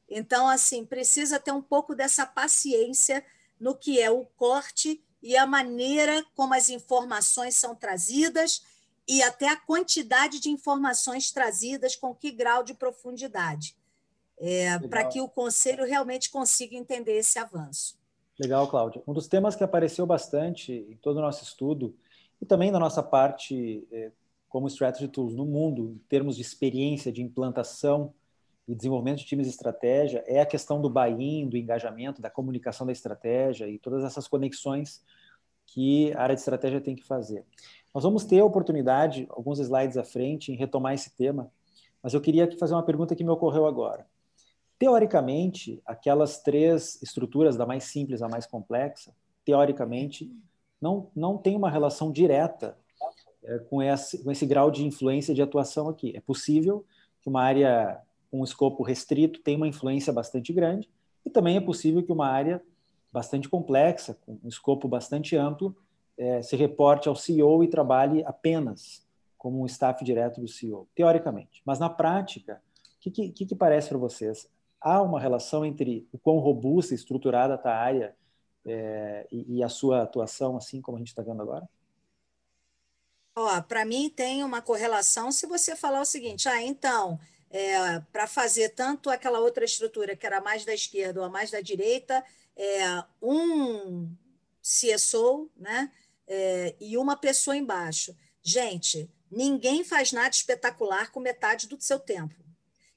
Então, assim, precisa ter um pouco dessa paciência no que é o corte e a maneira como as informações são trazidas e até a quantidade de informações trazidas, com que grau de profundidade, para que o conselho realmente consiga entender esse avanço. Legal, Cláudia. Um dos temas que apareceu bastante em todo o nosso estudo, e também na nossa parte como Strategy Tools no mundo, em termos de experiência de implantação e desenvolvimento de times de estratégia, é a questão do buy-in, do engajamento, da comunicação da estratégia e todas essas conexões que a área de estratégia tem que fazer. Nós vamos ter a oportunidade, alguns slides à frente, em retomar esse tema, mas eu queria fazer uma pergunta que me ocorreu agora. Teoricamente, aquelas 3 estruturas, da mais simples à mais complexa, teoricamente, não tem uma relação direta com esse grau de influência de atuação aqui. É possível que uma área com um escopo restrito tenha uma influência bastante grande, e também é possível que uma área bastante complexa, com um escopo bastante amplo, se reporte ao CEO e trabalhe apenas como um staff direto do CEO, teoricamente. Mas na prática, o que parece para vocês? Há uma relação entre o quão robusta e estruturada está a área e a sua atuação, assim como a gente está vendo agora? Para mim tem uma correlação se você falar o seguinte, então, para fazer tanto aquela outra estrutura que era mais da esquerda ou mais da direita, um CSO, né, e uma pessoa embaixo. Gente, ninguém faz nada espetacular com metade do seu tempo.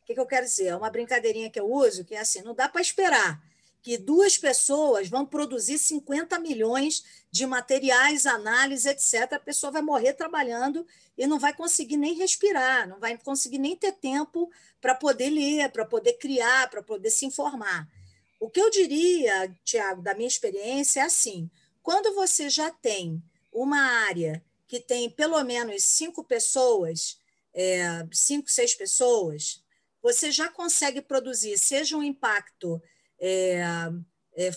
O que eu quero dizer? É uma brincadeirinha que eu uso, que é assim, não dá para esperar que 2 pessoas vão produzir 50 milhões de materiais, análise, etc. A pessoa vai morrer trabalhando e não vai conseguir nem respirar, não vai conseguir nem ter tempo para poder ler, para poder criar, para poder se informar. O que eu diria, Tiago, da minha experiência, é assim, quando você já tem uma área que tem pelo menos 5 pessoas, 5, 6 pessoas, você já consegue produzir, seja um impacto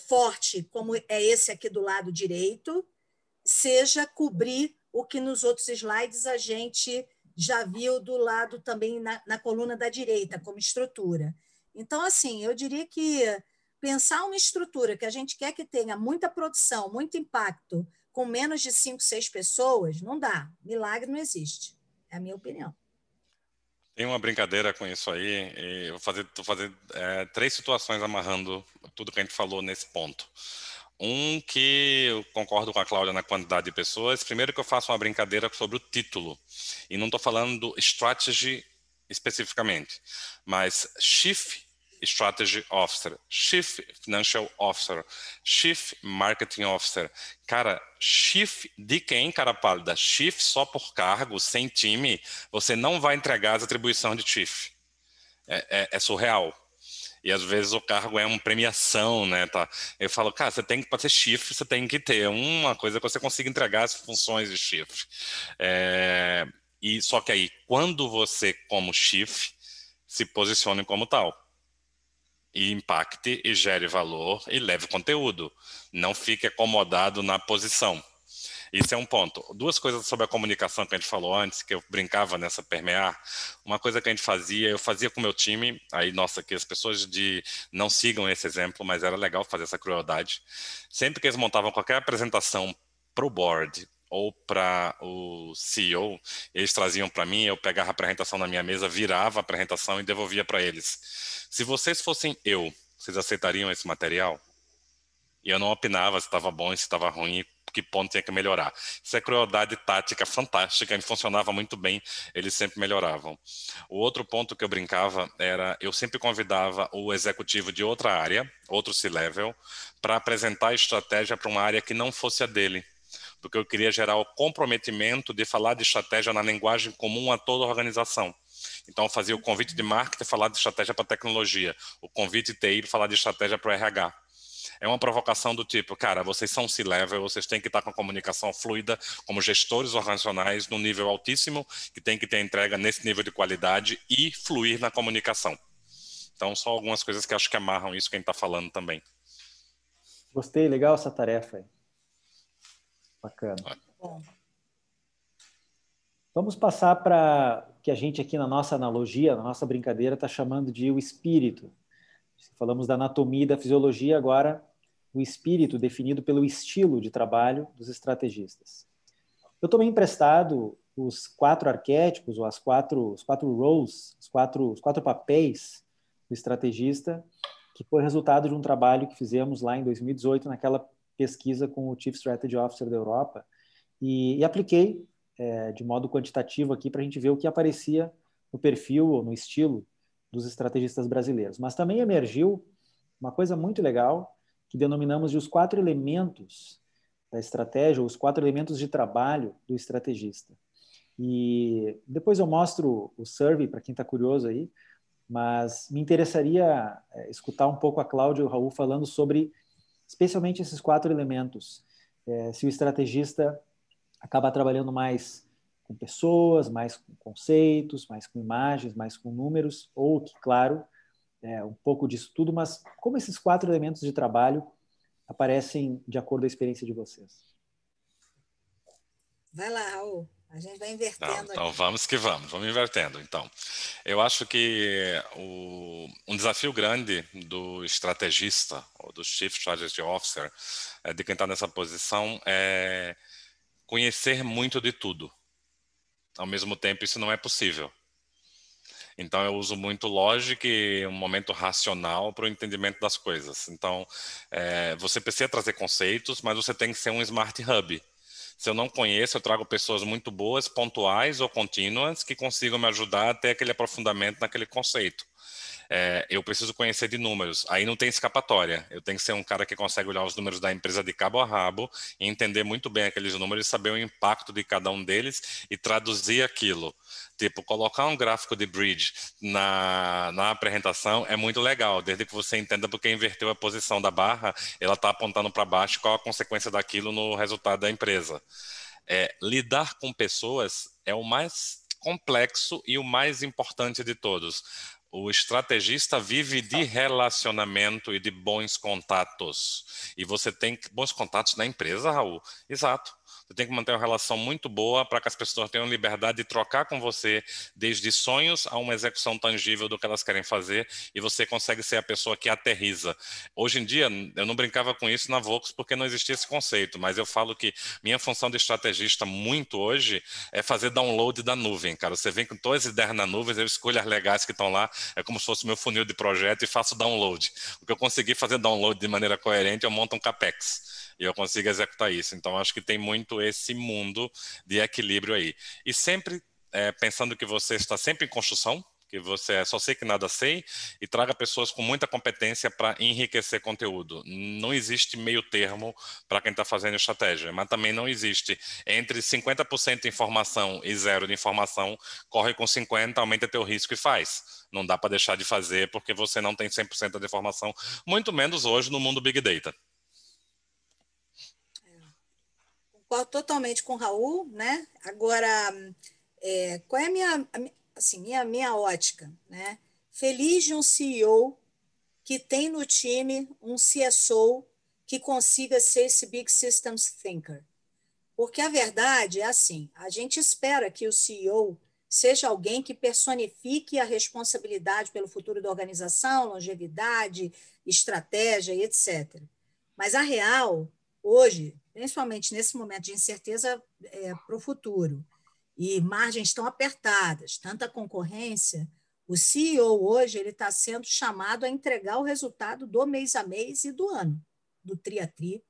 forte, como é esse aqui do lado direito, seja cobrir o que nos outros slides a gente já viu do lado também na coluna da direita, como estrutura. Então, assim, eu diria que pensar uma estrutura que a gente quer que tenha muita produção, muito impacto, com menos de 5, 6 pessoas, não dá. Milagre não existe. É a minha opinião. Tem uma brincadeira com isso aí, e eu vou fazer 3 situações amarrando tudo que a gente falou nesse ponto. Um que eu concordo com a Cláudia na quantidade de pessoas. Primeiro que eu faço uma brincadeira sobre o título, e não estou falando do strategy especificamente, mas Chief Strategy Officer, Chief Financial Officer, Chief Marketing Officer. Cara, Chief de quem, cara pálida? Chief só por cargo, sem time, você não vai entregar as atribuições de Chief. É surreal. E às vezes o cargo é uma premiação, né? Tá? Eu falo, cara, você tem que, para ser Chief, você tem que ter uma coisa que você consiga entregar as funções de Chief. E só que aí, quando você, como Chief, se posicione como tal, e impacte e gere valor e leve conteúdo. Não fique acomodado na posição. Isso é um ponto. 2 coisas sobre a comunicação que a gente falou antes, que eu brincava nessa permear. Uma coisa que a gente fazia, eu fazia com o meu time, aí, nossa, que as pessoas não sigam esse exemplo, mas era legal fazer essa crueldade. Sempre que eles montavam qualquer apresentação para o board ou para o CEO, eles traziam para mim, eu pegava a apresentação na minha mesa, virava a apresentação e devolvia para eles. Se vocês fossem vocês aceitariam esse material? E eu não opinava se estava bom e se estava ruim, que ponto tinha que melhorar. Isso é crueldade tática fantástica, e funcionava muito bem, eles sempre melhoravam. O outro ponto que eu brincava era, eu sempre convidava o executivo de outra área, outro C-level, para apresentar a estratégia para uma área que não fosse a dele, porque eu queria gerar o comprometimento de falar de estratégia na linguagem comum a toda a organização. Então, eu fazia o convite de marketing falar de estratégia para tecnologia, o convite de TI falar de estratégia para o RH. é uma provocação do tipo, cara, vocês são C-level, vocês têm que estar com a comunicação fluida como gestores organizacionais num nível altíssimo, que tem que ter entrega nesse nível de qualidade e fluir na comunicação. Então, só algumas coisas que acho que amarram isso que a gente está falando também. Gostei, legal essa tarefa aí. Bacana. Bom. Vamos passar para o que a gente aqui na nossa analogia, na nossa brincadeira, está chamando de o espírito. Falamos da anatomia e da fisiologia, agora o espírito definido pelo estilo de trabalho dos estrategistas. Eu tomei emprestado os 4 arquétipos, ou os quatro roles, os quatro papéis do estrategista, que foi resultado de um trabalho que fizemos lá em 2018, naquela pesquisa com o Chief Strategy Officer da Europa, e apliquei de modo quantitativo aqui para a gente ver o que aparecia no perfil ou no estilo dos estrategistas brasileiros. Mas também emergiu uma coisa muito legal que denominamos de os 4 elementos da estratégia, ou os 4 elementos de trabalho do estrategista. E depois eu mostro o survey para quem está curioso aí, mas me interessaria escutar um pouco a Cláudia e o Raul falando sobre especialmente esses 4 elementos. Se o estrategista acaba trabalhando mais com pessoas, mais com conceitos, mais com imagens, mais com números, ou que, claro, um pouco disso tudo, mas como esses 4 elementos de trabalho aparecem de acordo com a experiência de vocês? Vai lá, Raul. A gente vai invertendo. Não, então aqui. vamos invertendo. Então, eu acho que um desafio grande do estrategista, ou do Chief Strategy Officer, de quem está nessa posição, é conhecer muito de tudo. Ao mesmo tempo, isso não é possível. Então, eu uso muito lógica e um momento racional para o entendimento das coisas. Então, você precisa trazer conceitos, mas você tem que ser um smart hub. Se eu não conheço, eu trago pessoas muito boas, pontuais ou contínuas, que consigam me ajudar a ter aquele aprofundamento naquele conceito. Eu preciso conhecer de números, aí não tem escapatória. Eu tenho que ser um cara que consegue olhar os números da empresa de cabo a rabo e entender muito bem aqueles números e saber o impacto de cada um deles e traduzir aquilo. Tipo, colocar um gráfico de bridge na apresentação é muito legal, desde que você entenda porque inverteu a posição da barra, ela está apontando para baixo, qual a consequência daquilo no resultado da empresa. Lidar com pessoas é o mais complexo e o mais importante de todos. O estrategista vive de relacionamento e de bons contatos. E você tem bons contatos na empresa, Raul? Exato. Você tem que manter uma relação muito boa para que as pessoas tenham liberdade de trocar com você, desde sonhos a uma execução tangível do que elas querem fazer, e você consegue ser a pessoa que aterriza. Hoje em dia, eu não brincava com isso na Vox porque não existia esse conceito, mas eu falo que minha função de estrategista muito hoje é fazer download da nuvem, cara. Você vem com todas as ideias na nuvem, eu escolho as legais que estão lá, é como se fosse meu funil de projeto e faço download. O que eu conseguir fazer download de maneira coerente, eu monto um CAPEX. E eu consigo executar isso. Então, acho que tem muito esse mundo de equilíbrio aí. E sempre pensando que você está sempre em construção, que você só sei que nada sei, e traga pessoas com muita competência para enriquecer conteúdo. Não existe meio termo para quem está fazendo estratégia, mas também não existe entre 50% de informação e 0 de informação, corre com 50%, aumenta teu risco e faz. Não dá para deixar de fazer porque você não tem 100% de informação, muito menos hoje no mundo Big Data. Concordo totalmente com o Raul, né? Agora, qual é a minha ótica, né? Feliz de um CEO que tem no time um CSO que consiga ser esse Big Systems Thinker. Porque a verdade é assim, a gente espera que o CEO seja alguém que personifique a responsabilidade pelo futuro da organização, longevidade, estratégia e etc. Mas a real, hoje, principalmente nesse momento de incerteza para o futuro, e margens tão apertadas, tanta concorrência, o CEO hoje ele está sendo chamado a entregar o resultado do mês a mês e do ano, do tri a tri.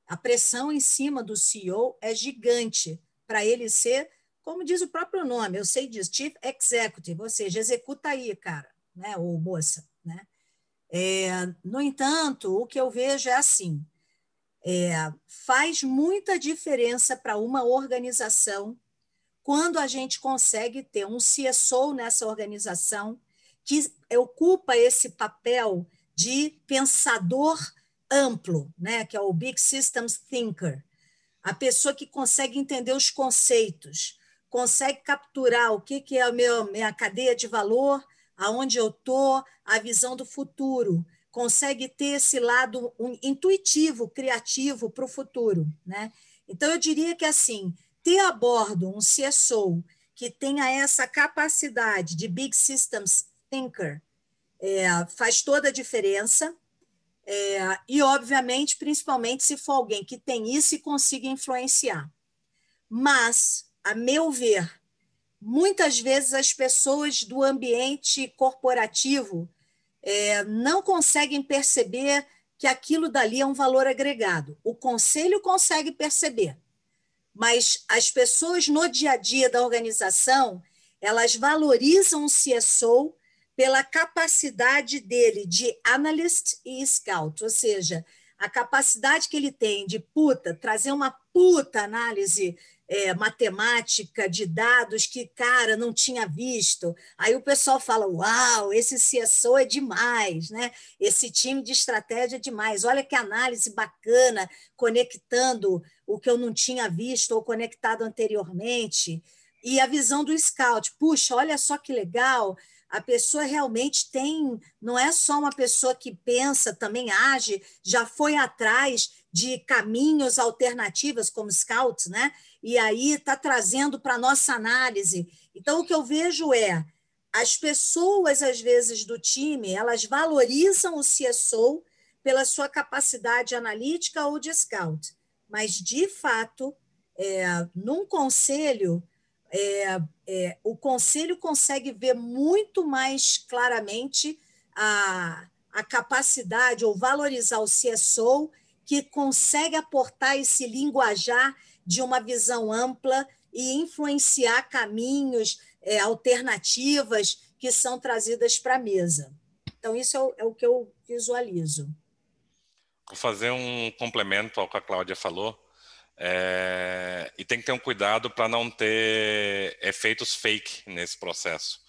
A pressão em cima do CEO é gigante para ele ser, como diz o próprio nome, eu sei disso, Chief Executive, ou seja, executa aí, cara, né, ou moça. Né? No entanto, o que eu vejo é assim, faz muita diferença para uma organização quando a gente consegue ter um CSO nessa organização que ocupa esse papel de pensador amplo, né? Que é o Big Systems Thinker. A pessoa que consegue entender os conceitos, consegue capturar o que é a minha cadeia de valor, aonde eu estou, a visão do futuro, consegue ter esse lado intuitivo, criativo para o futuro, né? Então, eu diria que, assim, ter a bordo um CSO que tenha essa capacidade de Big Systems Thinker faz toda a diferença. E, obviamente, principalmente se for alguém que tem isso e consiga influenciar. Mas, a meu ver, muitas vezes as pessoas do ambiente corporativo não conseguem perceber que aquilo dali é um valor agregado. O conselho consegue perceber, mas as pessoas no dia a dia da organização, elas valorizam o CSO pela capacidade dele de analyst e scout, ou seja, a capacidade que ele tem de trazer uma análise matemática de dados que, cara, não tinha visto. Aí o pessoal fala, uau, esse CSO é demais, né? Esse time de estratégia é demais. Olha que análise bacana, conectando o que eu não tinha visto ou conectado anteriormente. E a visão do scout, puxa, olha só que legal, a pessoa realmente não é só uma pessoa que pensa, também age, já foi atrás de caminhos alternativos como scouts, né? E aí está trazendo para a nossa análise. Então, o que eu vejo as pessoas, às vezes, do time, elas valorizam o CSO pela sua capacidade analítica ou de scout. Mas, de fato, num conselho, o conselho consegue ver muito mais claramente a capacidade ou valorizar o CSO que consegue aportar esse linguajar de uma visão ampla e influenciar caminhos, alternativas que são trazidas para a mesa. Então, isso é o que eu visualizo. Vou fazer um complemento ao que a Cláudia falou. E tem que ter um cuidado para não ter efeitos fake nesse processo.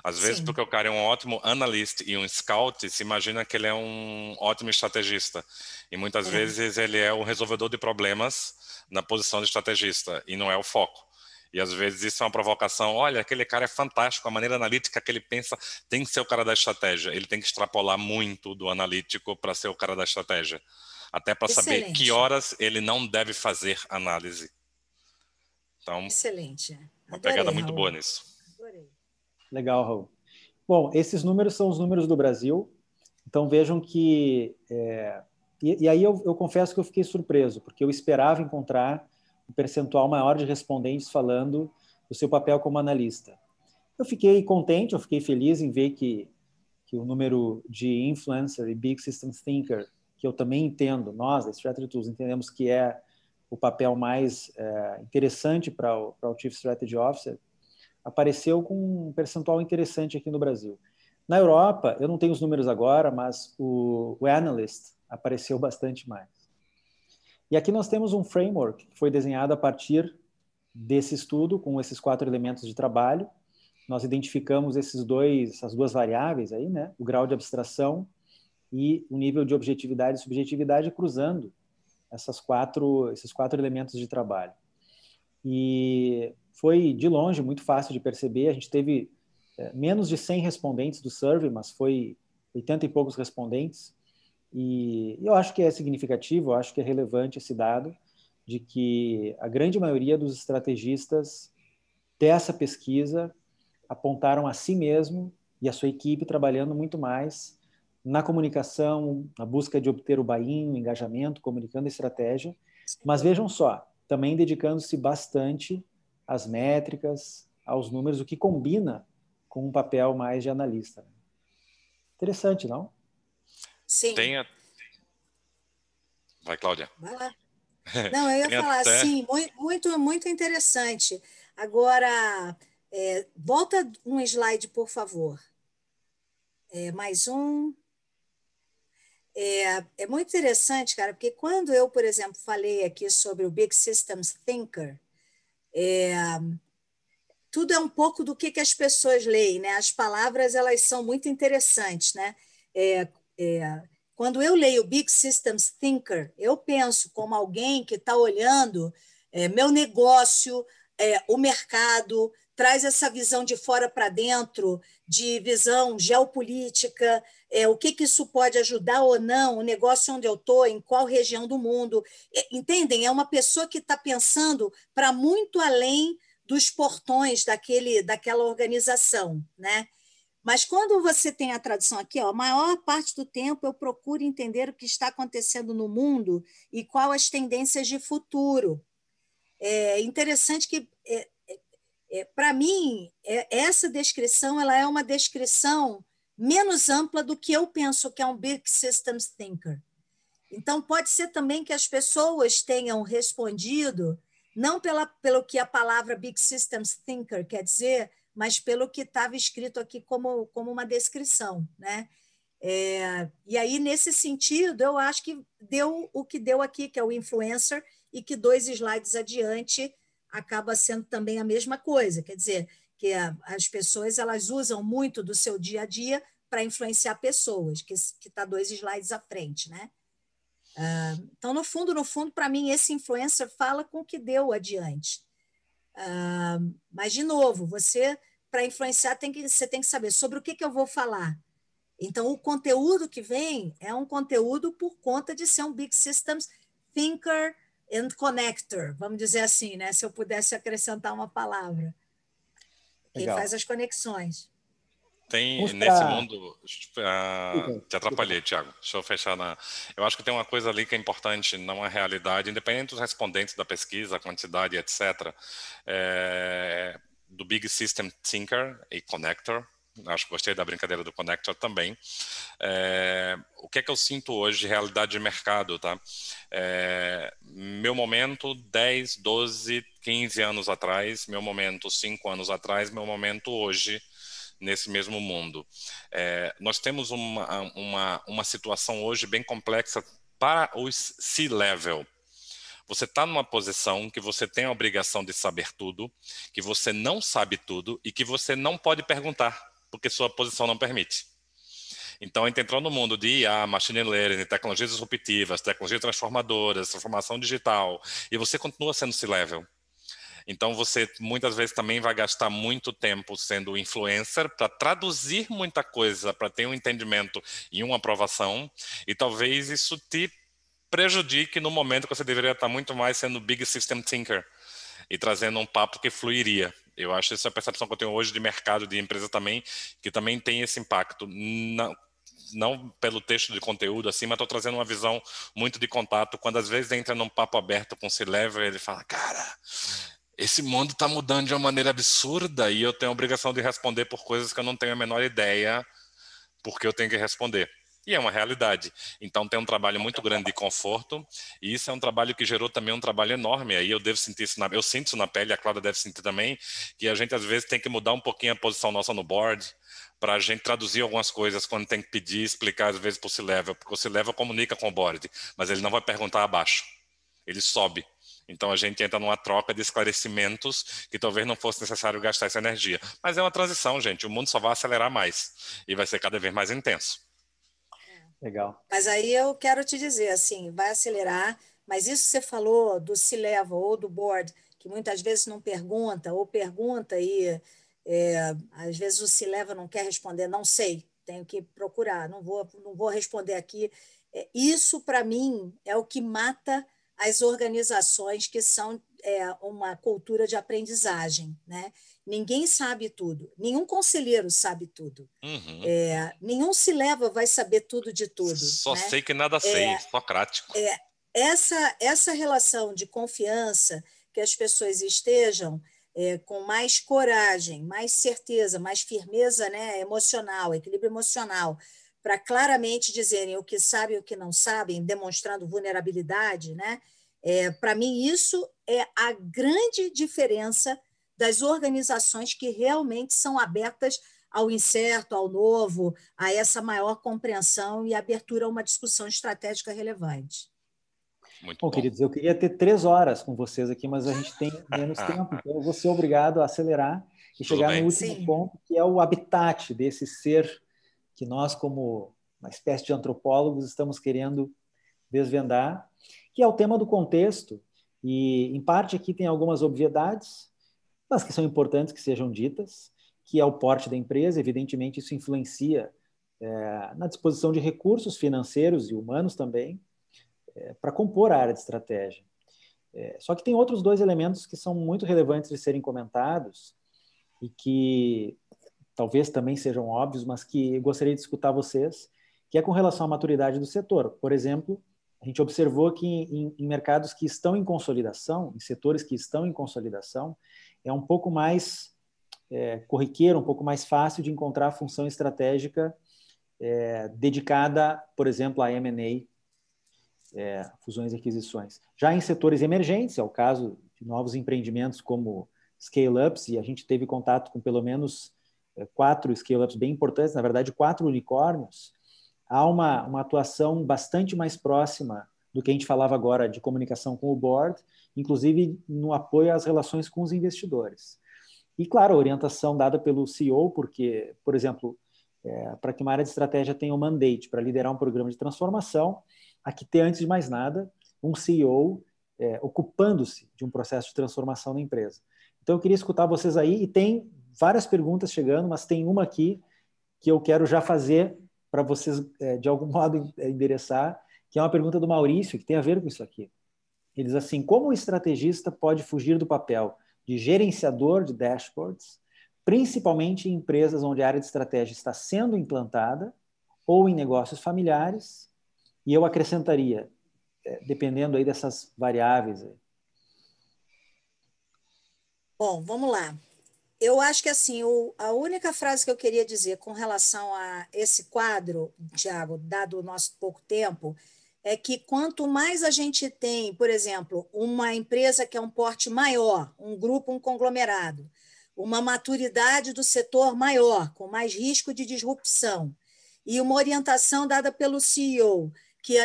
Às vezes, Sim. porque o cara é um ótimo analista e um scout, se imagina que ele é um ótimo estrategista. E muitas vezes ele é o resolvedor de problemas na posição de estrategista, e não é o foco. E às vezes isso é uma provocação. Olha, aquele cara é fantástico, a maneira analítica que ele pensa tem que ser o cara da estratégia. Ele tem que extrapolar muito do analítico para ser o cara da estratégia. Até para saber que horas ele não deve fazer análise. Então, excelente. uma pegada muito Raul. boa nisso. Adorei. Legal, Raul. Bom, esses números são os números do Brasil. Então, vejam que... E aí eu confesso que eu fiquei surpreso, porque eu esperava encontrar um percentual maior de respondentes falando do seu papel como analista. Eu fiquei contente, eu fiquei feliz em ver que o número de influencer e big systems thinker, que eu também entendo, nós, da Strategy Tools, entendemos que é o papel mais interessante para o Chief Strategy Officer, apareceu com um percentual interessante aqui no Brasil. Na Europa, eu não tenho os números agora, mas o Analyst apareceu bastante mais. E aqui nós temos um framework que foi desenhado a partir desse estudo, com esses 4 elementos de trabalho. Nós identificamos essas duas variáveis aí, né? O grau de abstração e o nível de objetividade e subjetividade, cruzando esses quatro elementos de trabalho. E foi, de longe, muito fácil de perceber. A gente teve menos de 100 respondentes do survey, mas foi 80 e poucos respondentes. E eu acho que é significativo, eu acho que é relevante esse dado de que a grande maioria dos estrategistas dessa pesquisa apontaram a si mesmo e a sua equipe trabalhando muito mais na comunicação, na busca de obter o buy-in, o engajamento, comunicando a estratégia. Mas vejam só, também dedicando-se bastante às métricas, aos números, o que combina com um papel mais de analista. Interessante, não? Sim. Vai, Cláudia. Vai lá. Não, eu ia falar assim, muito, muito interessante. Agora, volta um slide, por favor. Mais um. É muito interessante, cara, porque quando eu, por exemplo, falei aqui sobre o Big Systems Thinker, tudo é um pouco do que as pessoas leem, né? As palavras, elas são muito interessantes, né? quando eu leio Big Systems Thinker, eu penso como alguém que está olhando meu negócio, o mercado, traz essa visão de fora para dentro, de visão geopolítica, o que isso pode ajudar ou não, o negócio onde eu estou, em qual região do mundo. Entendem? É uma pessoa que está pensando para muito além dos portões daquela organização, né? Mas quando você tem a tradução aqui, a maior parte do tempo eu procuro entender o que está acontecendo no mundo e quais as tendências de futuro. É interessante que, para mim, essa descrição ela é uma descrição menos ampla do que eu penso que é um Big Systems Thinker. Então, pode ser também que as pessoas tenham respondido, não pelo que a palavra Big Systems Thinker quer dizer, mas pelo que estava escrito aqui como uma descrição, né? E aí, nesse sentido, eu acho que deu o que deu aqui, que é o influencer, e que 2 slides adiante acaba sendo também a mesma coisa. Quer dizer, que as pessoas elas usam muito do seu dia a dia para influenciar pessoas, que está 2 slides à frente, né? Então, no fundo, para mim, esse influencer fala com o que deu adiante. Mas, de novo, você, para influenciar, você tem que saber sobre o que eu vou falar. Então, o conteúdo que vem é um conteúdo por conta de ser um Big Systems Thinker and Connector, vamos dizer assim, né? Se eu pudesse acrescentar uma palavra. Quem faz as conexões. Tem nesse mundo. Te atrapalhei, Thiago. Deixa eu fechar na. Eu acho que tem uma coisa ali que é importante, não é realidade, independente dos respondentes da pesquisa, a quantidade, etc. Do Big System Thinker e Connector. Acho que gostei da brincadeira do Connector também. O que é que eu sinto hoje de realidade de mercado, tá? Meu momento 10, 12, 15 anos atrás, meu momento 5 anos atrás, meu momento hoje, nesse mesmo mundo. Nós temos uma situação hoje bem complexa para os C-level. Você está numa posição que você tem a obrigação de saber tudo, que você não sabe tudo e que você não pode perguntar, porque sua posição não permite. Então, a gente entrou no mundo de IA, machine learning, tecnologias disruptivas, tecnologias transformadoras, transformação digital, e você continua sendo C-level. Então, você muitas vezes também vai gastar muito tempo sendo influencer para traduzir muita coisa, para ter um entendimento e uma aprovação, e talvez isso te prejudique no momento que você deveria estar muito mais sendo Big System Thinker e trazendo um papo que fluiria. Eu acho essa percepção que eu tenho hoje de mercado, de empresa também, que também tem esse impacto. Não pelo texto de conteúdo, assim, mas estou trazendo uma visão muito de contato. Quando às vezes entra num papo aberto com o C-Level, ele fala, cara, esse mundo está mudando de uma maneira absurda e eu tenho a obrigação de responder por coisas que eu não tenho a menor ideia porque eu tenho que responder. E é uma realidade. Então tem um trabalho muito grande de conforto, e isso é um trabalho que gerou também um trabalho enorme. Aí eu devo sentir isso, eu sinto isso na pele, a Cláudia deve sentir também, que a gente às vezes tem que mudar um pouquinho a posição nossa no board, para a gente traduzir algumas coisas quando tem que pedir, explicar às vezes para o C-Level, porque o C-Level comunica com o board, mas ele não vai perguntar abaixo, ele sobe. Então a gente entra numa troca de esclarecimentos que talvez não fosse necessário gastar essa energia. Mas é uma transição, gente, o mundo só vai acelerar mais, e vai ser cada vez mais intenso. Legal. Mas aí eu quero te dizer, assim, vai acelerar, mas isso que você falou do C-Level ou do board, que muitas vezes não pergunta, ou pergunta e às vezes o C-Level não quer responder, não sei, tenho que procurar, não vou responder aqui. Isso, para mim, é o que mata as organizações que são uma cultura de aprendizagem, né? Ninguém sabe tudo, nenhum conselheiro sabe tudo. Uhum. Nenhum C-Level vai saber tudo de tudo. Só né? sei que nada sei, socrático. Essa relação de confiança, que as pessoas estejam com mais coragem, mais certeza, mais firmeza, né, emocional, equilíbrio emocional, para claramente dizerem o que sabem e o que não sabem, demonstrando vulnerabilidade, né? Para mim, isso é a grande diferença das organizações que realmente são abertas ao incerto, ao novo, a essa maior compreensão e abertura a uma discussão estratégica relevante. Muito bom, queridos, eu queria ter 3 horas com vocês aqui, mas a gente tem menos tempo, então eu vou ser obrigado a acelerar e chegar no último ponto, que é o habitat desse ser que nós, como uma espécie de antropólogos, estamos querendo desvendar, que é o tema do contexto. E, em parte, aqui tem algumas obviedades, mas que são importantes que sejam ditas, que é o porte da empresa. Evidentemente, isso influencia na disposição de recursos financeiros e humanos também, para compor a área de estratégia. Só que tem outros dois elementos que são muito relevantes de serem comentados e que talvez também sejam óbvios, mas que eu gostaria de escutar vocês, que é com relação à maturidade do setor. Por exemplo, a gente observou que em mercados que estão em consolidação, em setores que estão em consolidação, é um pouco mais corriqueiro, um pouco mais fácil de encontrar a função estratégica dedicada, por exemplo, a M&A, fusões e aquisições. Já em setores emergentes, é o caso de novos empreendimentos como scale-ups, e a gente teve contato com pelo menos 4 scale-ups bem importantes, na verdade 4 unicórnios, há uma atuação bastante mais próxima do que a gente falava agora de comunicação com o board, inclusive no apoio às relações com os investidores. E, claro, a orientação dada pelo CEO, porque, por exemplo, para que uma área de estratégia tenha um mandate para liderar um programa de transformação, há que ter, antes de mais nada, um CEO ocupando-se de um processo de transformação na empresa. Então, eu queria escutar vocês aí, e tem várias perguntas chegando, mas tem uma aqui que eu quero já fazer para vocês, de algum modo, endereçar, que é uma pergunta do Maurício, que tem a ver com isso aqui. Ele diz assim: como o estrategista pode fugir do papel de gerenciador de dashboards, principalmente em empresas onde a área de estratégia está sendo implantada ou em negócios familiares? E eu acrescentaria, dependendo aí dessas variáveis. Bom, vamos lá. Eu acho que assim, a única frase que eu queria dizer com relação a esse quadro, Tiago, dado o nosso pouco tempo, é que quanto mais a gente tem, por exemplo, uma empresa que é um porte maior, um grupo, um conglomerado, uma maturidade do setor maior, com mais risco de disrupção, e uma orientação dada pelo CEO, que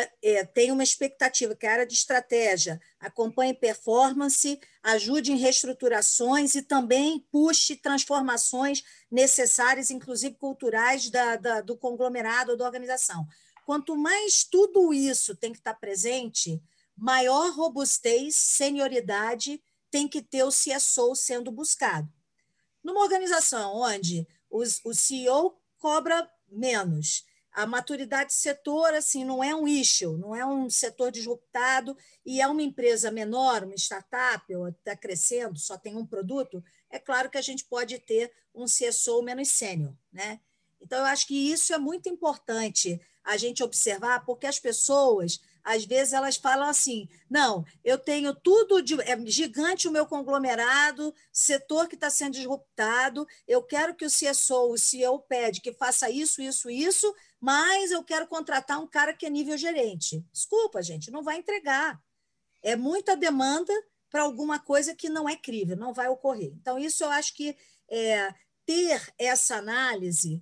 tem uma expectativa que a área de estratégia acompanhe performance, ajude em reestruturações e também puxe transformações necessárias, inclusive culturais, do conglomerado ou da organização. Quanto mais tudo isso tem que estar presente, maior robustez, senioridade tem que ter o CSO sendo buscado. Numa organização onde o CEO cobra menos, a maturidade do setor assim, não é um issue, não é um setor disruptado e é uma empresa menor, uma startup, ou está crescendo, só tem um produto, é claro que a gente pode ter um CSO menos sênior, né? Então, eu acho que isso é muito importante a gente observar, porque as pessoas, às vezes, elas falam assim, não, eu tenho tudo, é gigante o meu conglomerado, setor que está sendo disruptado, eu quero que o CSO, o CEO pede que faça isso, isso, isso, mas eu quero contratar um cara que é nível gerente. Desculpa, gente, não vai entregar. É muita demanda para alguma coisa que não é crível, não vai ocorrer. Então, isso eu acho que ter essa análise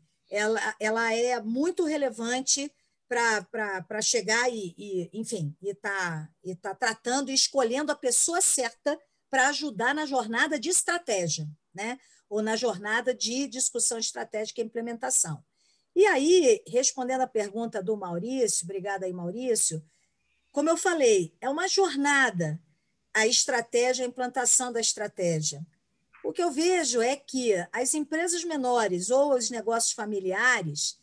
ela é muito relevante para chegar enfim, tá tratando e escolhendo a pessoa certa para ajudar na jornada de estratégia, né? Ou na jornada de discussão estratégica e implementação. E aí, respondendo a pergunta do Maurício, obrigada aí, Maurício, como eu falei, é uma jornada a estratégia, a implantação da estratégia. O que eu vejo é que as empresas menores ou os negócios familiares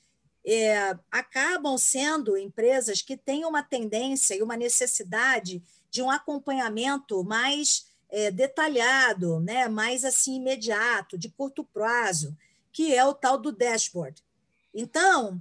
acabam sendo empresas que têm uma tendência e uma necessidade de um acompanhamento mais detalhado, né? Mais assim, imediato, de curto prazo, que é o tal do dashboard. Então,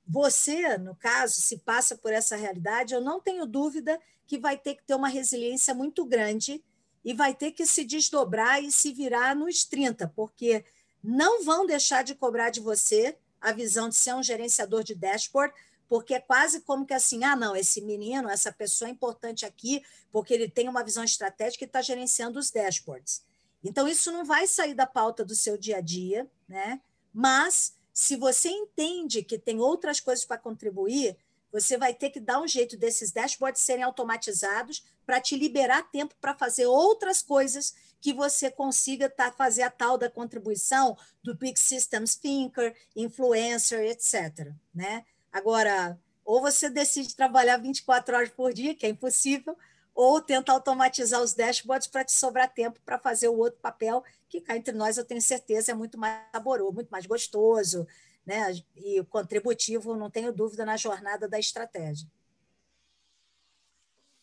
você, no caso, se passa por essa realidade, eu não tenho dúvida que vai ter que ter uma resiliência muito grande e vai ter que se desdobrar e se virar nos 30, porque não vão deixar de cobrar de você a visão de ser um gerenciador de dashboard, porque é quase como que assim, não, esse menino, essa pessoa é importante aqui, porque ele tem uma visão estratégica e está gerenciando os dashboards. Então, isso não vai sair da pauta do seu dia a dia, né? Mas, se você entende que tem outras coisas para contribuir, você vai ter que dar um jeito desses dashboards serem automatizados para te liberar tempo para fazer outras coisas que você consiga fazer a tal da contribuição do Big Systems Thinker, influencer, etc. Né? Agora, ou você decide trabalhar 24 horas por dia, que é impossível, ou tenta automatizar os dashboards para te sobrar tempo para fazer o outro papel, que cá entre nós eu tenho certeza é muito mais saboroso, muito mais gostoso, né? E contributivo, não tenho dúvida, na jornada da estratégia.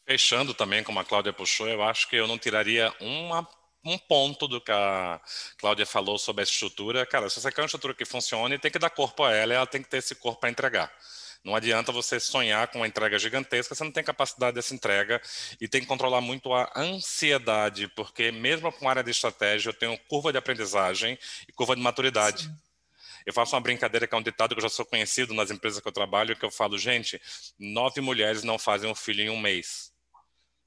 Fechando também, como a Cláudia puxou, eu acho que eu não tiraria um ponto do que a Cláudia falou sobre a estrutura. Cara, se você quer uma estrutura que funcione, tem que dar corpo a ela e ela tem que ter esse corpo para entregar. Não adianta você sonhar com uma entrega gigantesca, você não tem capacidade dessa entrega e tem que controlar muito a ansiedade, porque mesmo com área de estratégia, eu tenho curva de aprendizagem e curva de maturidade. Sim. Eu faço uma brincadeira que é um ditado que eu já sou conhecido nas empresas que eu trabalho, que eu falo, gente, 9 mulheres não fazem um filho em um mês.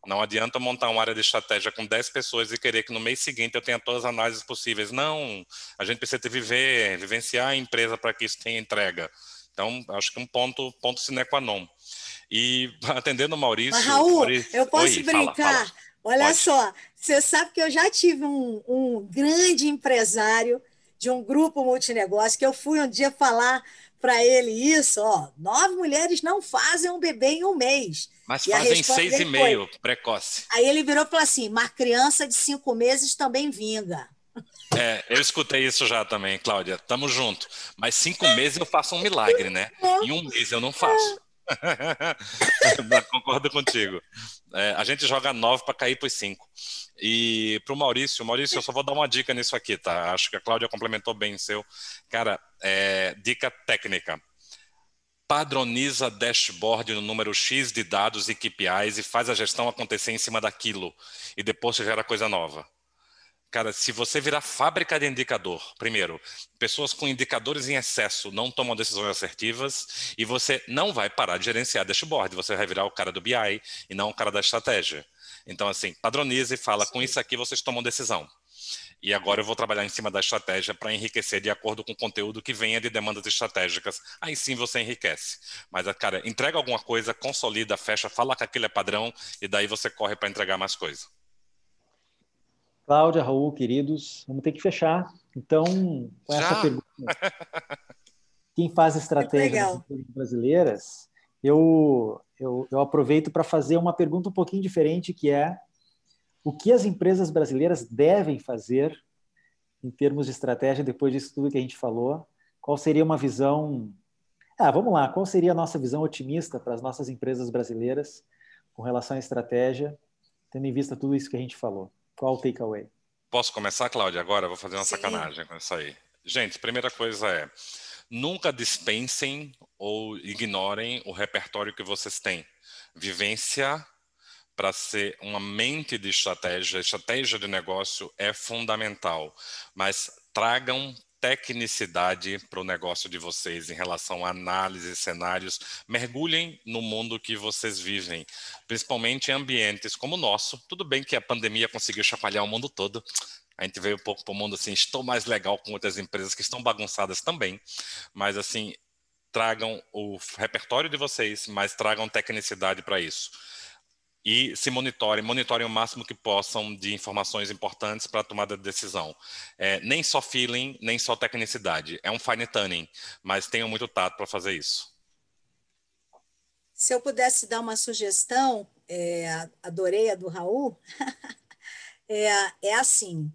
Não adianta montar uma área de estratégia com 10 pessoas e querer que no mês seguinte eu tenha todas as análises possíveis. Não, a gente precisa vivenciar a empresa para que isso tenha entrega. Então, acho que um ponto sine qua non. E atendendo o Mas, Maurício... Raul, eu posso Oi, fala. brincar? Olha Pode. só, você sabe que eu já tive um grande empresário de um grupo multinegócio, que eu fui um dia falar para ele isso, ó, 9 mulheres não fazem um bebê em um mês. Mas E a fazem resposta dele foi, 6,5, precoce. aí ele virou e falou assim, mas criança de 5 meses também vinga. Eu escutei isso já também, Cláudia. Tamo junto. Mas 5 meses eu faço um milagre, né? Em um mês eu não faço. Concordo contigo. A gente joga 9 para cair para os 5. E para o Maurício, eu só vou dar uma dica nisso aqui, tá? Acho que a Cláudia complementou bem o seu. Cara, dica técnica. Padroniza dashboard no número X de dados e KPIs e faz a gestão acontecer em cima daquilo. E depois você gera coisa nova. Cara, se você virar fábrica de indicador, primeiro, pessoas com indicadores em excesso não tomam decisões assertivas e você não vai parar de gerenciar dashboard, você vai virar o cara do BI e não o cara da estratégia. Então, assim, padroniza e fala, com isso aqui vocês tomam decisão. E agora eu vou trabalhar em cima da estratégia para enriquecer de acordo com o conteúdo que venha de demandas estratégicas. Aí sim você enriquece. Mas, cara, entrega alguma coisa, consolida, fecha, fala que aquilo é padrão e daí você corre para entregar mais coisa. Cláudia, Raul, queridos, vamos ter que fechar. Então, com essa pergunta, quem faz estratégia nas empresas brasileiras, eu aproveito para fazer uma pergunta um pouquinho diferente, que é o que as empresas brasileiras devem fazer em termos de estratégia depois disso tudo que a gente falou? Qual seria uma visão... vamos lá, qual seria a nossa visão otimista para as nossas empresas brasileiras com relação à estratégia, tendo em vista tudo isso que a gente falou? Qual o takeaway? Posso começar, Cláudia, agora? Vou fazer uma Sim. sacanagem com isso aí. Gente, primeira coisa nunca dispensem ou ignorem o repertório que vocês têm. Vivência para ser uma mente de estratégia de negócio é fundamental, mas tragam tecnicidade para o negócio de vocês em relação a análise, cenários, mergulhem no mundo que vocês vivem, principalmente em ambientes como o nosso. Tudo bem que a pandemia conseguiu chacoalhar o mundo todo, a gente veio um pouco para o mundo assim, estou mais legal com outras empresas que estão bagunçadas também, mas assim, tragam o repertório de vocês, mas tragam tecnicidade para isso. E se monitorem o máximo que possam de informações importantes para a tomada de decisão. Nem só feeling, nem só tecnicidade. É um fine tuning, mas tenham muito tato para fazer isso. Se eu pudesse dar uma sugestão, adorei a do Raul, é assim,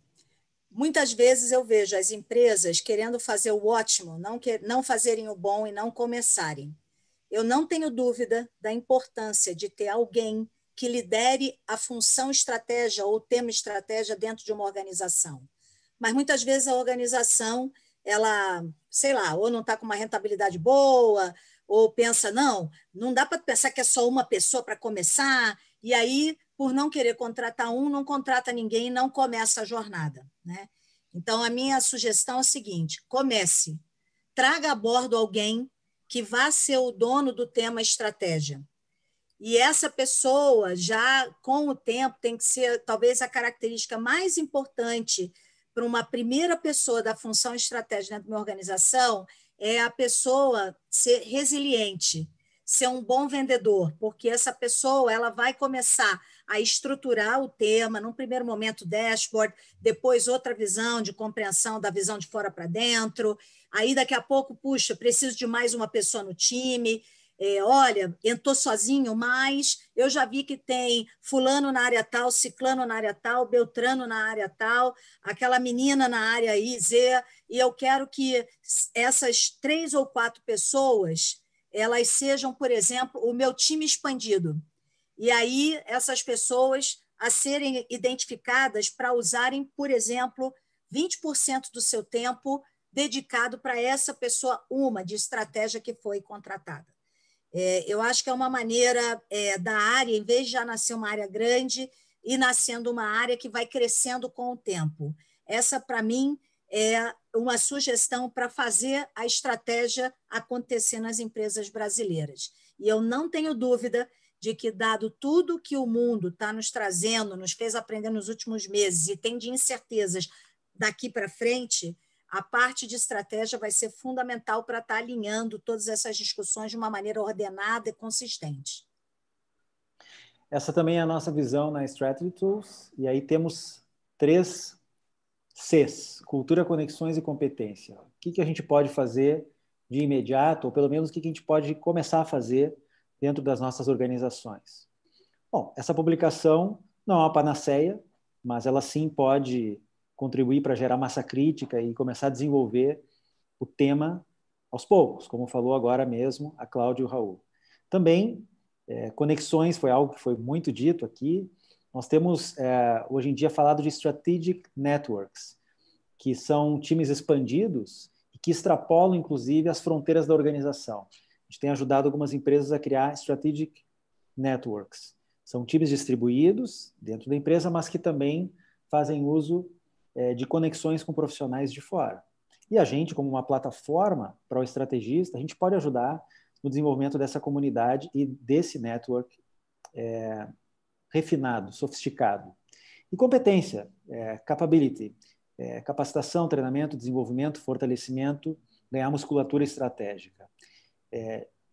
muitas vezes eu vejo as empresas querendo fazer o ótimo, não fazerem o bom e não começarem. Eu não tenho dúvida da importância de ter alguém que lidere a função estratégia ou o tema estratégia dentro de uma organização. Mas muitas vezes a organização, ela, sei lá, ou não está com uma rentabilidade boa, ou pensa, não dá para pensar que é só uma pessoa para começar, e aí, por não querer contratar não contrata ninguém e não começa a jornada, né? Então, a minha sugestão é a seguinte, comece, traga a bordo alguém que vá ser o dono do tema estratégia. E essa pessoa, já com o tempo, tem que ser talvez a característica mais importante para uma primeira pessoa da função estratégica dentro de uma organização, é a pessoa ser resiliente, ser um bom vendedor, porque essa pessoa ela vai começar a estruturar o tema, num primeiro momento dashboard, depois outra visão de compreensão da visão de fora para dentro, aí daqui a pouco, puxa, preciso de mais uma pessoa no time, olha, eu estou sozinho, mas eu já vi que tem fulano na área tal, ciclano na área tal, beltrano na área tal, aquela menina na área I, Z, e eu quero que essas 3 ou 4 pessoas elas sejam, por exemplo, o meu time expandido. E aí essas pessoas a serem identificadas para usarem, por exemplo, 20% do seu tempo dedicado para essa pessoa, de estratégia que foi contratada. Eu acho que é uma maneira da área, em vez de já nascer uma área grande, e nascendo uma área que vai crescendo com o tempo. Essa, para mim, é uma sugestão para fazer a estratégia acontecer nas empresas brasileiras. E eu não tenho dúvida de que, dado tudo que o mundo está nos trazendo, nos fez aprender nos últimos meses, e tem de incertezas daqui para frente, a parte de estratégia vai ser fundamental para estar alinhando todas essas discussões de uma maneira ordenada e consistente. Essa também é a nossa visão na Strategy Tools, e aí temos 3 Cs: cultura, conexões e competência. O que a gente pode fazer de imediato, ou pelo menos o que a gente pode começar a fazer dentro das nossas organizações? Bom, essa publicação não é uma panaceia, mas ela sim pode contribuir para gerar massa crítica e começar a desenvolver o tema aos poucos, como falou agora mesmo a Cláudia e o Raul. Também, conexões foi algo que foi muito dito aqui. Nós temos, hoje em dia, falado de Strategic Networks, que são times expandidos e que extrapolam, inclusive, as fronteiras da organização. A gente tem ajudado algumas empresas a criar Strategic Networks. São times distribuídos dentro da empresa, mas que também fazem uso de conexões com profissionais de fora. E a gente, como uma plataforma para o estrategista, a gente pode ajudar no desenvolvimento dessa comunidade e desse network refinado, sofisticado. E competência, capability, capacitação, treinamento, desenvolvimento, fortalecimento, ganhar musculatura estratégica.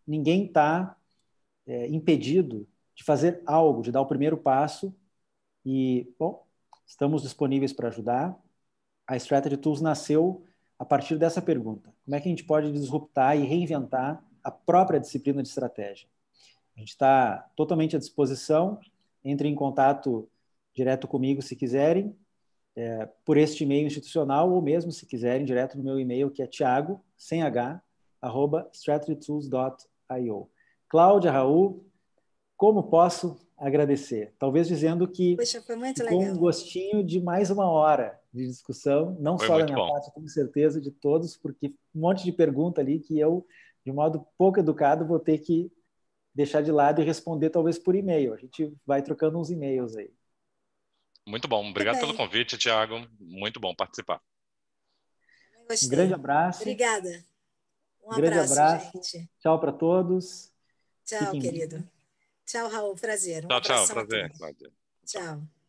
Ninguém está impedido de fazer algo, de dar o primeiro passo e, bom, estamos disponíveis para ajudar. A Strategy Tools nasceu a partir dessa pergunta: como é que a gente pode disruptar e reinventar a própria disciplina de estratégia? A gente está totalmente à disposição. Entrem em contato direto comigo se quiserem, por este e-mail institucional, ou mesmo se quiserem direto no meu e-mail, que é thiago, sem h, @strategytools.io. Cláudia, Raul, como posso agradecer? Talvez dizendo que Poxa, foi muito ficou legal. um gostinho de mais uma hora de discussão, não Foi só da muito minha bom. parte, com certeza de todos, porque um monte de pergunta ali que eu, de modo pouco educado, vou ter que deixar de lado e responder talvez por e-mail. A gente vai trocando uns e-mails aí. Muito bom. Muito Obrigado pelo bem. convite, Thiago. Muito bom participar. Um grande Gostei. abraço. Obrigada. Um Um grande abraço, abraço. gente. Tchau para todos. Tchau, Fiquem bem. querido. Tchau, Raul. Prazer. Um Tchau, tchau. abração a Prazer, todos. Cláudia. Tchau. Tchau.